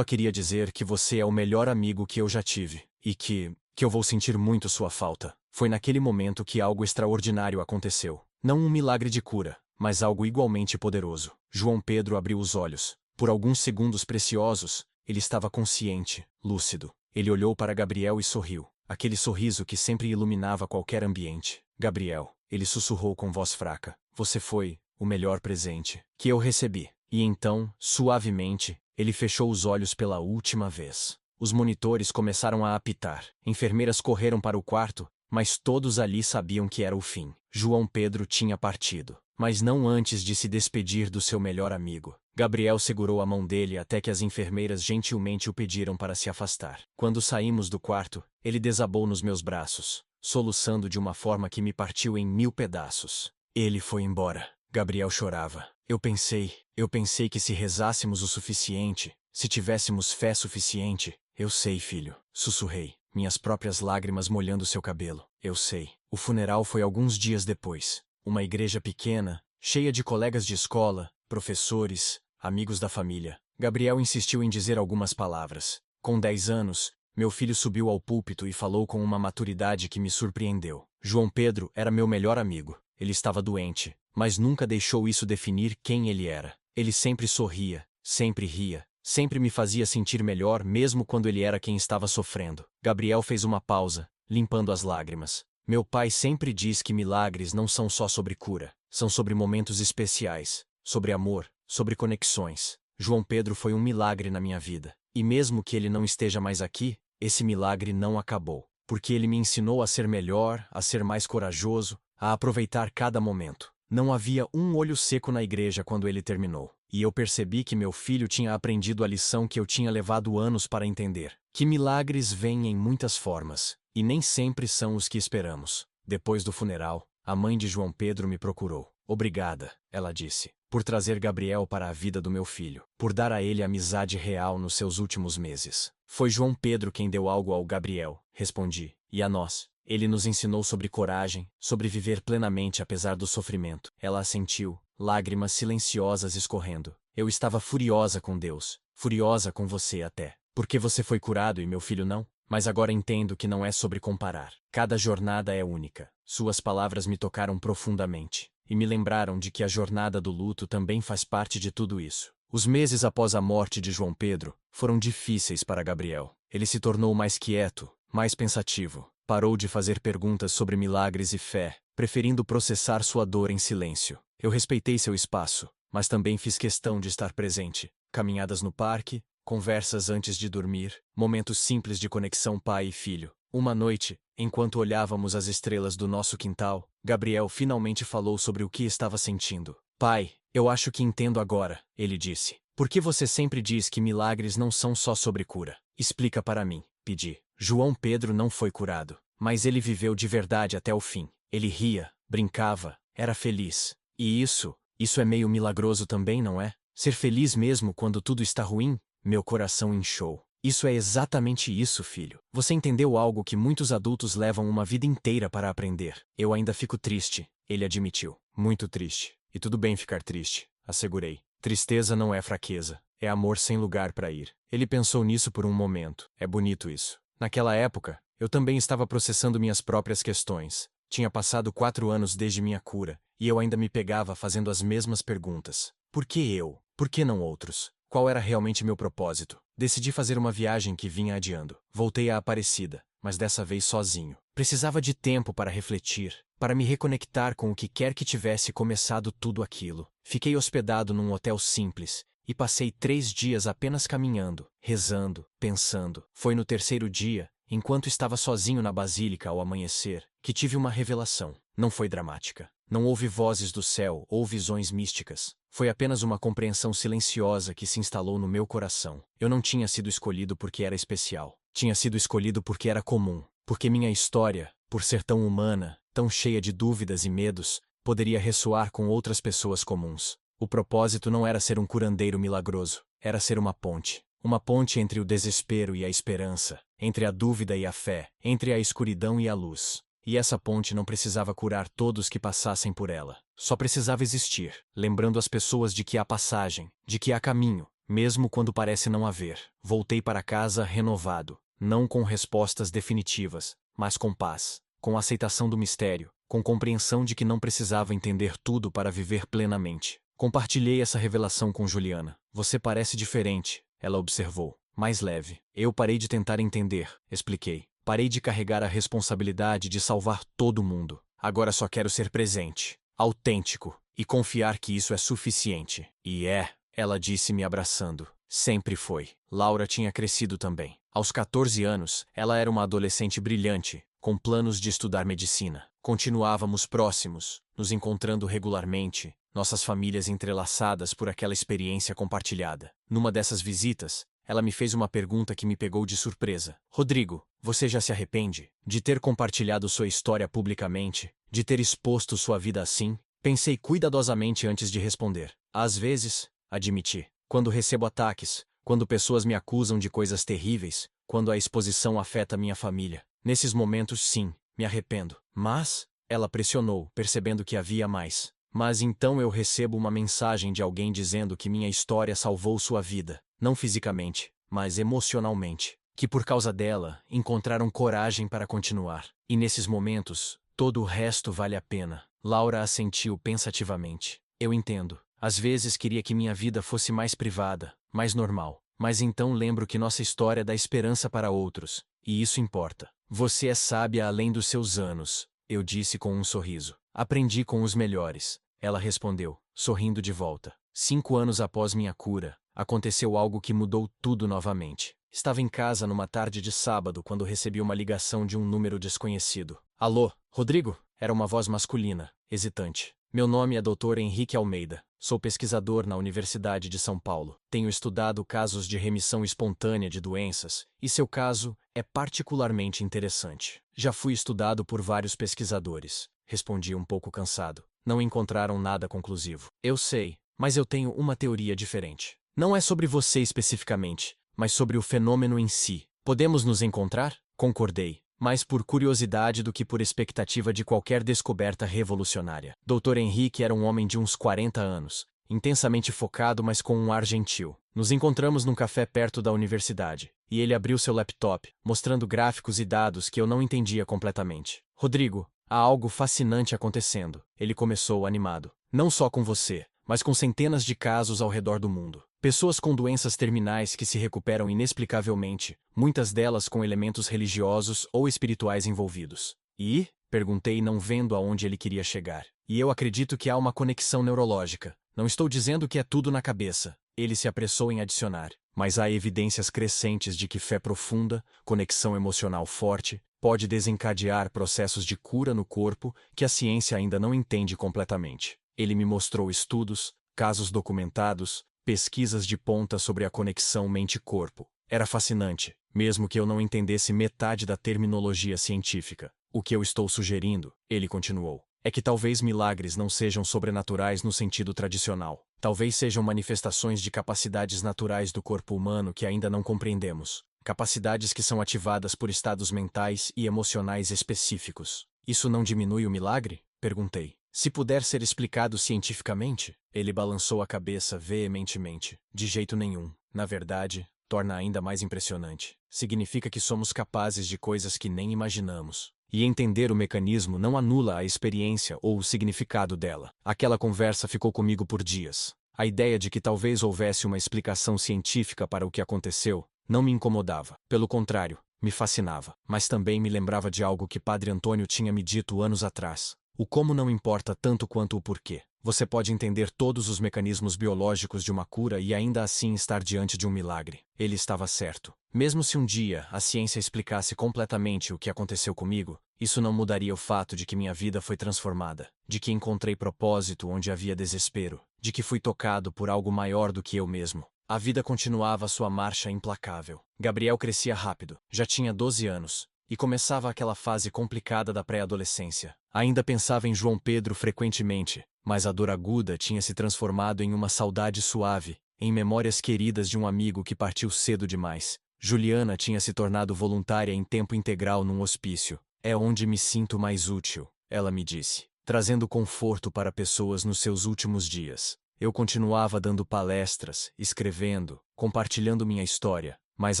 queria dizer que você é o melhor amigo que eu já tive. E que eu vou sentir muito sua falta. Foi naquele momento que algo extraordinário aconteceu. Não um milagre de cura, mas algo igualmente poderoso. João Pedro abriu os olhos. Por alguns segundos preciosos, ele estava consciente, lúcido. Ele olhou para Gabriel e sorriu. Aquele sorriso que sempre iluminava qualquer ambiente. Gabriel, ele sussurrou com voz fraca. Você foi o melhor presente que eu recebi. E então, suavemente, ele fechou os olhos pela última vez. Os monitores começaram a apitar. Enfermeiras correram para o quarto, mas todos ali sabiam que era o fim. João Pedro tinha partido, mas não antes de se despedir do seu melhor amigo. Gabriel segurou a mão dele até que as enfermeiras gentilmente o pediram para se afastar. Quando saímos do quarto, ele desabou nos meus braços, soluçando de uma forma que me partiu em 1000 pedaços. Ele foi embora. Gabriel chorava. Eu pensei que se rezássemos o suficiente, se tivéssemos fé suficiente. Eu sei, filho, sussurrei, minhas próprias lágrimas molhando seu cabelo. Eu sei. O funeral foi alguns dias depois. Uma igreja pequena, cheia de colegas de escola, professores, amigos da família. Gabriel insistiu em dizer algumas palavras. Com 10 anos, meu filho subiu ao púlpito e falou com uma maturidade que me surpreendeu. João Pedro era meu melhor amigo. Ele estava doente, mas nunca deixou isso definir quem ele era. Ele sempre sorria, sempre ria. Sempre me fazia sentir melhor mesmo quando ele era quem estava sofrendo. Gabriel fez uma pausa, limpando as lágrimas. Meu pai sempre diz que milagres não são só sobre cura. São sobre momentos especiais, sobre amor, sobre conexões. João Pedro foi um milagre na minha vida. E mesmo que ele não esteja mais aqui, esse milagre não acabou. Porque ele me ensinou a ser melhor, a ser mais corajoso, a aproveitar cada momento. Não havia um olho seco na igreja quando ele terminou. E eu percebi que meu filho tinha aprendido a lição que eu tinha levado anos para entender. Que milagres vêm em muitas formas, e nem sempre são os que esperamos. Depois do funeral, a mãe de João Pedro me procurou. Obrigada, ela disse, por trazer Gabriel para a vida do meu filho, por dar a ele amizade real nos seus últimos meses. Foi João Pedro quem deu algo ao Gabriel, respondi, e a nós. Ele nos ensinou sobre coragem, sobre viver plenamente apesar do sofrimento. Ela assentiu, lágrimas silenciosas escorrendo. Eu estava furiosa com Deus, furiosa com você até. Porque você foi curado e meu filho não? Mas agora entendo que não é sobre comparar. Cada jornada é única. Suas palavras me tocaram profundamente. E me lembraram de que a jornada do luto também faz parte de tudo isso. Os meses após a morte de João Pedro foram difíceis para Gabriel. Ele se tornou mais quieto, mais pensativo. Parou de fazer perguntas sobre milagres e fé, preferindo processar sua dor em silêncio. Eu respeitei seu espaço, mas também fiz questão de estar presente. Caminhadas no parque, conversas antes de dormir, momentos simples de conexão pai e filho. Uma noite, enquanto olhávamos as estrelas do nosso quintal, Gabriel finalmente falou sobre o que estava sentindo. Pai, eu acho que entendo agora, ele disse. Por que você sempre diz que milagres não são só sobre cura? Explica para mim, pedi. João Pedro não foi curado, mas ele viveu de verdade até o fim. Ele ria, brincava, era feliz. E isso é meio milagroso também, não é? Ser feliz mesmo quando tudo está ruim? Meu coração inchou. Isso é exatamente isso, filho. Você entendeu algo que muitos adultos levam uma vida inteira para aprender. Eu ainda fico triste, ele admitiu. Muito triste. E tudo bem ficar triste, assegurei. Tristeza não é fraqueza, é amor sem lugar para ir. Ele pensou nisso por um momento. É bonito isso. Naquela época, eu também estava processando minhas próprias questões. Tinha passado 4 anos desde minha cura, e eu ainda me pegava fazendo as mesmas perguntas. Por que eu? Por que não outros? Qual era realmente meu propósito? Decidi fazer uma viagem que vinha adiando. Voltei à Aparecida, mas dessa vez sozinho. Precisava de tempo para refletir, para me reconectar com o que quer que tivesse começado tudo aquilo. Fiquei hospedado num hotel simples, e passei 3 dias apenas caminhando, rezando, pensando. Foi no 3º dia, enquanto estava sozinho na basílica ao amanhecer, que tive uma revelação. Não foi dramática. Não houve vozes do céu ou visões místicas. Foi apenas uma compreensão silenciosa que se instalou no meu coração. Eu não tinha sido escolhido porque era especial. Tinha sido escolhido porque era comum. Porque minha história, por ser tão humana, tão cheia de dúvidas e medos, poderia ressoar com outras pessoas comuns. O propósito não era ser um curandeiro milagroso, era ser uma ponte. Uma ponte entre o desespero e a esperança, entre a dúvida e a fé, entre a escuridão e a luz. E essa ponte não precisava curar todos que passassem por ela. Só precisava existir, lembrando as pessoas de que há passagem, de que há caminho, mesmo quando parece não haver. Voltei para casa renovado, não com respostas definitivas, mas com paz, com aceitação do mistério, com compreensão de que não precisava entender tudo para viver plenamente. Compartilhei essa revelação com Juliana. Você parece diferente, ela observou, mais leve. Eu parei de tentar entender, expliquei. Parei de carregar a responsabilidade de salvar todo mundo. Agora só quero ser presente, autêntico, e confiar que isso é suficiente. E é, ela disse me abraçando. Sempre foi. Laura tinha crescido também. Aos 14 anos, ela era uma adolescente brilhante, com planos de estudar medicina. Continuávamos próximos, nos encontrando regularmente, nossas famílias entrelaçadas por aquela experiência compartilhada. Numa dessas visitas, ela me fez uma pergunta que me pegou de surpresa. Rodrigo, você já se arrepende de ter compartilhado sua história publicamente, de ter exposto sua vida assim? Pensei cuidadosamente antes de responder. Às vezes, admiti, quando recebo ataques, quando pessoas me acusam de coisas terríveis, quando a exposição afeta minha família. Nesses momentos, sim, me arrependo. Mas, ela pressionou, percebendo que havia mais. Mas então eu recebo uma mensagem de alguém dizendo que minha história salvou sua vida, não fisicamente, mas emocionalmente. Que por causa dela, encontraram coragem para continuar. E nesses momentos, todo o resto vale a pena. Laura assentiu pensativamente. Eu entendo. Às vezes queria que minha vida fosse mais privada, mais normal. Mas então lembro que nossa história dá esperança para outros. E isso importa. Você é sábia além dos seus anos, eu disse com um sorriso. Aprendi com os melhores. Ela respondeu, sorrindo de volta. 5 anos após minha cura, aconteceu algo que mudou tudo novamente. Estava em casa numa tarde de sábado quando recebi uma ligação de um número desconhecido. Alô, Rodrigo? Era uma voz masculina, hesitante. Meu nome é Dr. Henrique Almeida. Sou pesquisador na Universidade de São Paulo. Tenho estudado casos de remissão espontânea de doenças, e seu caso é particularmente interessante. Já fui estudado por vários pesquisadores. Respondi um pouco cansado. Não encontraram nada conclusivo. Eu sei, mas eu tenho uma teoria diferente. Não é sobre você especificamente, mas sobre o fenômeno em si. Podemos nos encontrar? Concordei, mais por curiosidade do que por expectativa de qualquer descoberta revolucionária. Dr. Henrique era um homem de uns 40 anos, intensamente focado, mas com um ar gentil. Nos encontramos num café perto da universidade, e ele abriu seu laptop, mostrando gráficos e dados que eu não entendia completamente. Rodrigo, há algo fascinante acontecendo, ele começou animado. Não só com você, mas com centenas de casos ao redor do mundo. Pessoas com doenças terminais que se recuperam inexplicavelmente, muitas delas com elementos religiosos ou espirituais envolvidos. E? Perguntei, não vendo aonde ele queria chegar. E eu acredito que há uma conexão neurológica. Não estou dizendo que é tudo na cabeça. Ele se apressou em adicionar. Mas há evidências crescentes de que fé profunda, conexão emocional forte, pode desencadear processos de cura no corpo que a ciência ainda não entende completamente. Ele me mostrou estudos, casos documentados, pesquisas de ponta sobre a conexão mente-corpo. Era fascinante, mesmo que eu não entendesse metade da terminologia científica. O que eu estou sugerindo, ele continuou, é que talvez milagres não sejam sobrenaturais no sentido tradicional. Talvez sejam manifestações de capacidades naturais do corpo humano que ainda não compreendemos. Capacidades que são ativadas por estados mentais e emocionais específicos. Isso não diminui o milagre? Perguntei. Se puder ser explicado cientificamente, ele balançou a cabeça veementemente. De jeito nenhum. Na verdade, torna ainda mais impressionante. Significa que somos capazes de coisas que nem imaginamos. E entender o mecanismo não anula a experiência ou o significado dela. Aquela conversa ficou comigo por dias. A ideia de que talvez houvesse uma explicação científica para o que aconteceu não me incomodava. Pelo contrário, me fascinava. Mas também me lembrava de algo que Padre Antônio tinha me dito anos atrás. O como não importa tanto quanto o porquê. Você pode entender todos os mecanismos biológicos de uma cura e ainda assim estar diante de um milagre. Ele estava certo. Mesmo se um dia a ciência explicasse completamente o que aconteceu comigo, isso não mudaria o fato de que minha vida foi transformada, de que encontrei propósito onde havia desespero, de que fui tocado por algo maior do que eu mesmo. A vida continuava sua marcha implacável. Gabriel crescia rápido, já tinha 12 anos. E começava aquela fase complicada da pré-adolescência. Ainda pensava em João Pedro frequentemente, mas a dor aguda tinha se transformado em uma saudade suave, em memórias queridas de um amigo que partiu cedo demais. Juliana tinha se tornado voluntária em tempo integral num hospício. É onde me sinto mais útil, ela me disse, trazendo conforto para pessoas nos seus últimos dias. Eu continuava dando palestras, escrevendo, compartilhando minha história, mas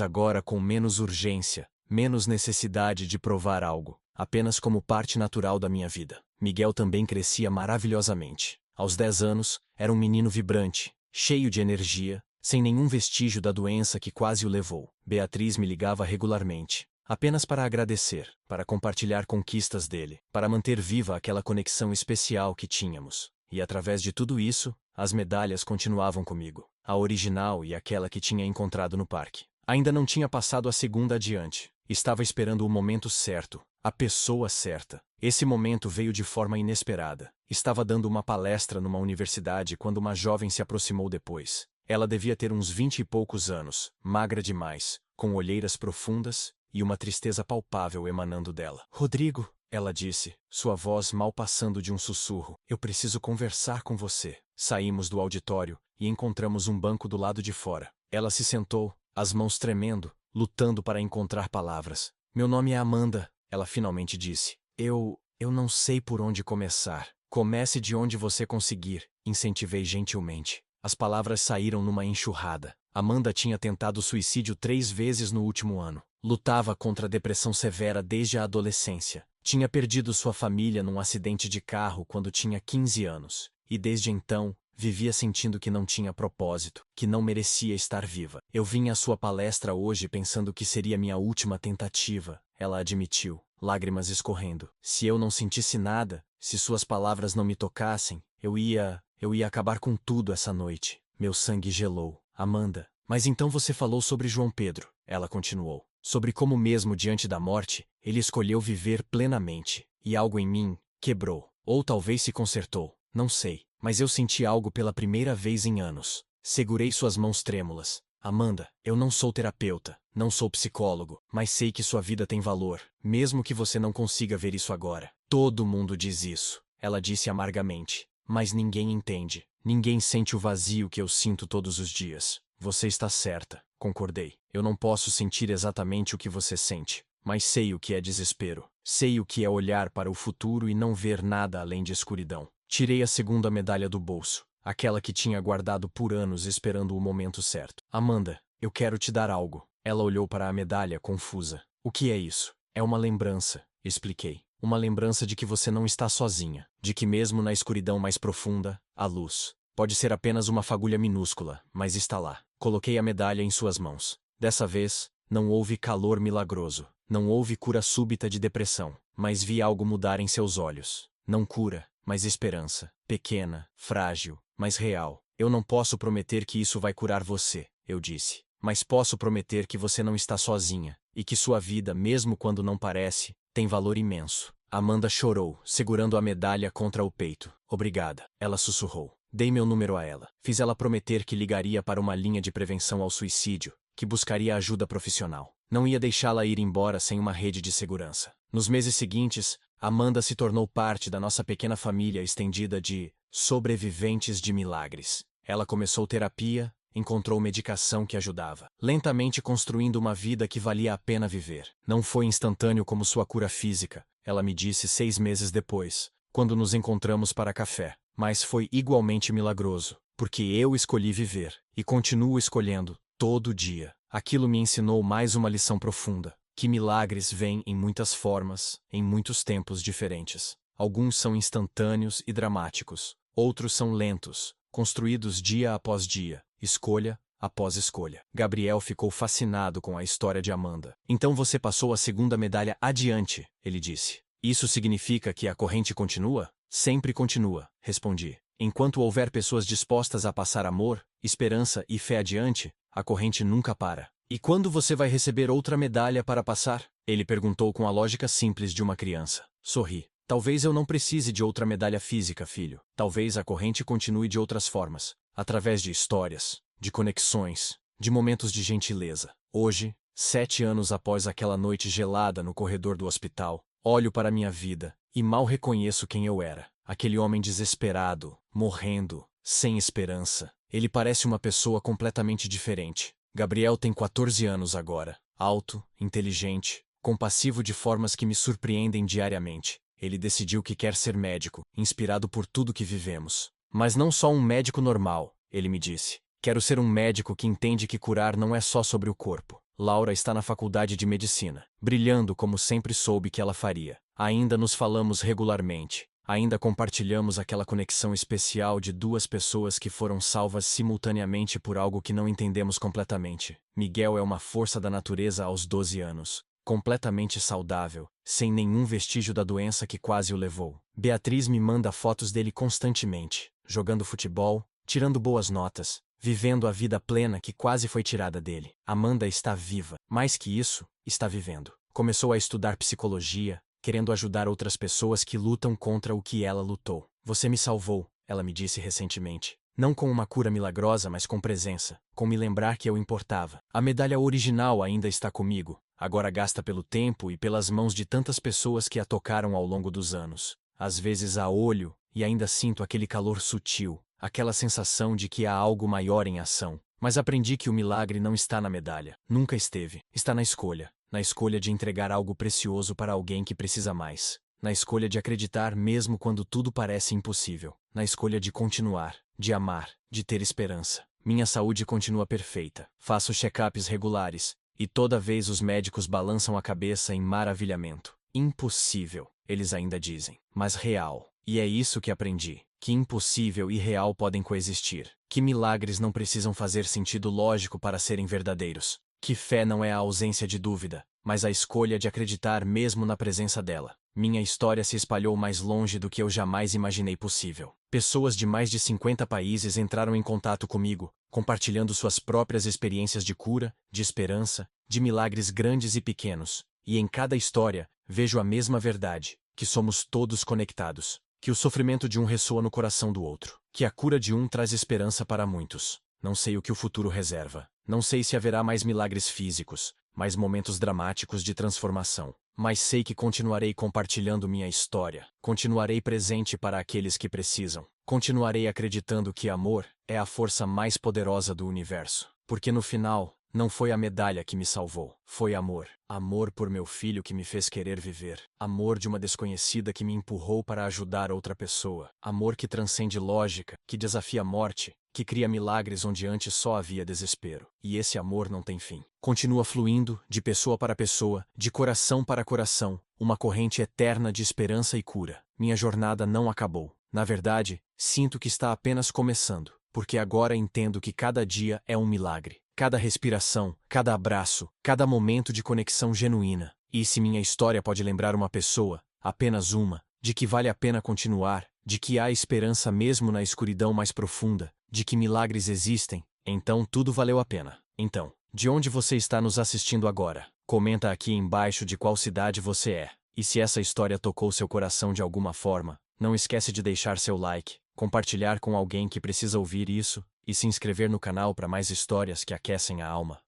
agora com menos urgência, menos necessidade de provar algo, apenas como parte natural da minha vida. Miguel também crescia maravilhosamente. Aos 10 anos, era um menino vibrante, cheio de energia, sem nenhum vestígio da doença que quase o levou. Beatriz me ligava regularmente, apenas para agradecer, para compartilhar conquistas dele, para manter viva aquela conexão especial que tínhamos. E através de tudo isso, as medalhas continuavam comigo, a original e aquela que tinha encontrado no parque. Ainda não tinha passado a segunda adiante. Estava esperando o momento certo, a pessoa certa. Esse momento veio de forma inesperada. Estava dando uma palestra numa universidade quando uma jovem se aproximou depois. Ela devia ter uns 20 e poucos anos, magra demais, com olheiras profundas e uma tristeza palpável emanando dela. Rodrigo, ela disse, sua voz mal passando de um sussurro, eu preciso conversar com você. Saímos do auditório e encontramos um banco do lado de fora. Ela se sentou, as mãos tremendo, lutando para encontrar palavras. Meu nome é Amanda, ela finalmente disse. Eu não sei por onde começar. Comece de onde você conseguir, incentivei gentilmente. As palavras saíram numa enxurrada. Amanda tinha tentado suicídio 3 vezes no último ano. Lutava contra a depressão severa desde a adolescência. Tinha perdido sua família num acidente de carro quando tinha 15 anos. E desde então, vivia sentindo que não tinha propósito, que não merecia estar viva. Eu vim à sua palestra hoje pensando que seria minha última tentativa, ela admitiu, lágrimas escorrendo. Se eu não sentisse nada, se suas palavras não me tocassem, eu ia acabar com tudo essa noite. Meu sangue gelou. Amanda, mas então você falou sobre João Pedro, ela continuou. Sobre como mesmo diante da morte, ele escolheu viver plenamente. E algo em mim quebrou. Ou talvez se consertou. Não sei. Mas eu senti algo pela primeira vez em anos. Segurei suas mãos trêmulas. Amanda, eu não sou terapeuta, não sou psicólogo, mas sei que sua vida tem valor, mesmo que você não consiga ver isso agora. Todo mundo diz isso, ela disse amargamente. Mas ninguém entende. Ninguém sente o vazio que eu sinto todos os dias. Você está certa, concordei. Eu não posso sentir exatamente o que você sente, mas sei o que é desespero. Sei o que é olhar para o futuro e não ver nada além de escuridão. Tirei a segunda medalha do bolso, aquela que tinha guardado por anos esperando o momento certo. Amanda, eu quero te dar algo. Ela olhou para a medalha, confusa. O que é isso? É uma lembrança, expliquei. Uma lembrança de que você não está sozinha, de que mesmo na escuridão mais profunda, há luz. Pode ser apenas uma fagulha minúscula, mas está lá. Coloquei a medalha em suas mãos. Dessa vez, não houve calor milagroso, não houve cura súbita de depressão, mas vi algo mudar em seus olhos. Não cura, mas esperança. Pequena, frágil, mas real. Eu não posso prometer que isso vai curar você, eu disse. Mas posso prometer que você não está sozinha, e que sua vida, mesmo quando não parece, tem valor imenso. Amanda chorou, segurando a medalha contra o peito. Obrigada, ela sussurrou. Dei meu número a ela. Fiz ela prometer que ligaria para uma linha de prevenção ao suicídio, que buscaria ajuda profissional. Não ia deixá-la ir embora sem uma rede de segurança. Nos meses seguintes, Amanda se tornou parte da nossa pequena família estendida de sobreviventes de milagres. Ela começou terapia, encontrou medicação que ajudava, lentamente construindo uma vida que valia a pena viver. Não foi instantâneo como sua cura física, ela me disse 6 meses depois, quando nos encontramos para café, mas foi igualmente milagroso, porque eu escolhi viver, e continuo escolhendo, todo dia. Aquilo me ensinou mais uma lição profunda, que milagres vêm em muitas formas, em muitos tempos diferentes. Alguns são instantâneos e dramáticos, outros são lentos, construídos dia após dia, escolha após escolha. Gabriel ficou fascinado com a história de Amanda. Então você passou a segunda medalha adiante, ele disse. Isso significa que a corrente continua? Sempre continua, respondi. Enquanto houver pessoas dispostas a passar amor, esperança e fé adiante, a corrente nunca para. E quando você vai receber outra medalha para passar? Ele perguntou com a lógica simples de uma criança. Sorri. Talvez eu não precise de outra medalha física, filho. Talvez a corrente continue de outras formas, através de histórias, de conexões, de momentos de gentileza. Hoje, 7 anos após aquela noite gelada no corredor do hospital, olho para minha vida e mal reconheço quem eu era. Aquele homem desesperado, morrendo, sem esperança. Ele parece uma pessoa completamente diferente. Gabriel tem 14 anos agora. Alto, inteligente, compassivo de formas que me surpreendem diariamente. Ele decidiu que quer ser médico, inspirado por tudo que vivemos. Mas não só um médico normal, ele me disse. Quero ser um médico que entende que curar não é só sobre o corpo. Laura está na faculdade de medicina, brilhando como sempre soube que ela faria. Ainda nos falamos regularmente. Ainda compartilhamos aquela conexão especial de duas pessoas que foram salvas simultaneamente por algo que não entendemos completamente. Miguel é uma força da natureza aos 12 anos, completamente saudável, sem nenhum vestígio da doença que quase o levou. Beatriz me manda fotos dele constantemente, jogando futebol, tirando boas notas, vivendo a vida plena que quase foi tirada dele. Amanda está viva, mais que isso, está vivendo. Começou a estudar psicologia, querendo ajudar outras pessoas que lutam contra o que ela lutou. Você me salvou, ela me disse recentemente. Não com uma cura milagrosa, mas com presença, com me lembrar que eu importava. A medalha original ainda está comigo, agora gasta pelo tempo e pelas mãos de tantas pessoas que a tocaram ao longo dos anos. Às vezes a olho, e ainda sinto aquele calor sutil, aquela sensação de que há algo maior em ação. Mas aprendi que o milagre não está na medalha. Nunca esteve. Está na escolha. Na escolha de entregar algo precioso para alguém que precisa mais. Na escolha de acreditar mesmo quando tudo parece impossível. Na escolha de continuar, de amar, de ter esperança. Minha saúde continua perfeita. Faço check-ups regulares. E toda vez os médicos balançam a cabeça em maravilhamento. Impossível, eles ainda dizem. Mas real. E é isso que aprendi. Que impossível e real podem coexistir. Que milagres não precisam fazer sentido lógico para serem verdadeiros. Que fé não é a ausência de dúvida, mas a escolha de acreditar mesmo na presença dela. Minha história se espalhou mais longe do que eu jamais imaginei possível. Pessoas de mais de 50 países entraram em contato comigo, compartilhando suas próprias experiências de cura, de esperança, de milagres grandes e pequenos. E em cada história, vejo a mesma verdade, que somos todos conectados. Que o sofrimento de um ressoa no coração do outro. Que a cura de um traz esperança para muitos. Não sei o que o futuro reserva. Não sei se haverá mais milagres físicos, mais momentos dramáticos de transformação. Mas sei que continuarei compartilhando minha história. Continuarei presente para aqueles que precisam. Continuarei acreditando que amor é a força mais poderosa do universo. Porque no final, não foi a medalha que me salvou. Foi amor. Amor por meu filho que me fez querer viver. Amor de uma desconhecida que me empurrou para ajudar outra pessoa. Amor que transcende lógica, que desafia a morte, que cria milagres onde antes só havia desespero. E esse amor não tem fim. Continua fluindo, de pessoa para pessoa, de coração para coração, uma corrente eterna de esperança e cura. Minha jornada não acabou. Na verdade, sinto que está apenas começando, porque agora entendo que cada dia é um milagre. Cada respiração, cada abraço, cada momento de conexão genuína. E se minha história pode lembrar uma pessoa, apenas uma, de que vale a pena continuar, de que há esperança mesmo na escuridão mais profunda, de que milagres existem, então tudo valeu a pena. Então, de onde você está nos assistindo agora? Comenta aqui embaixo de qual cidade você é. E se essa história tocou seu coração de alguma forma, não esquece de deixar seu like, compartilhar com alguém que precisa ouvir isso, e se inscrever no canal para mais histórias que aquecem a alma.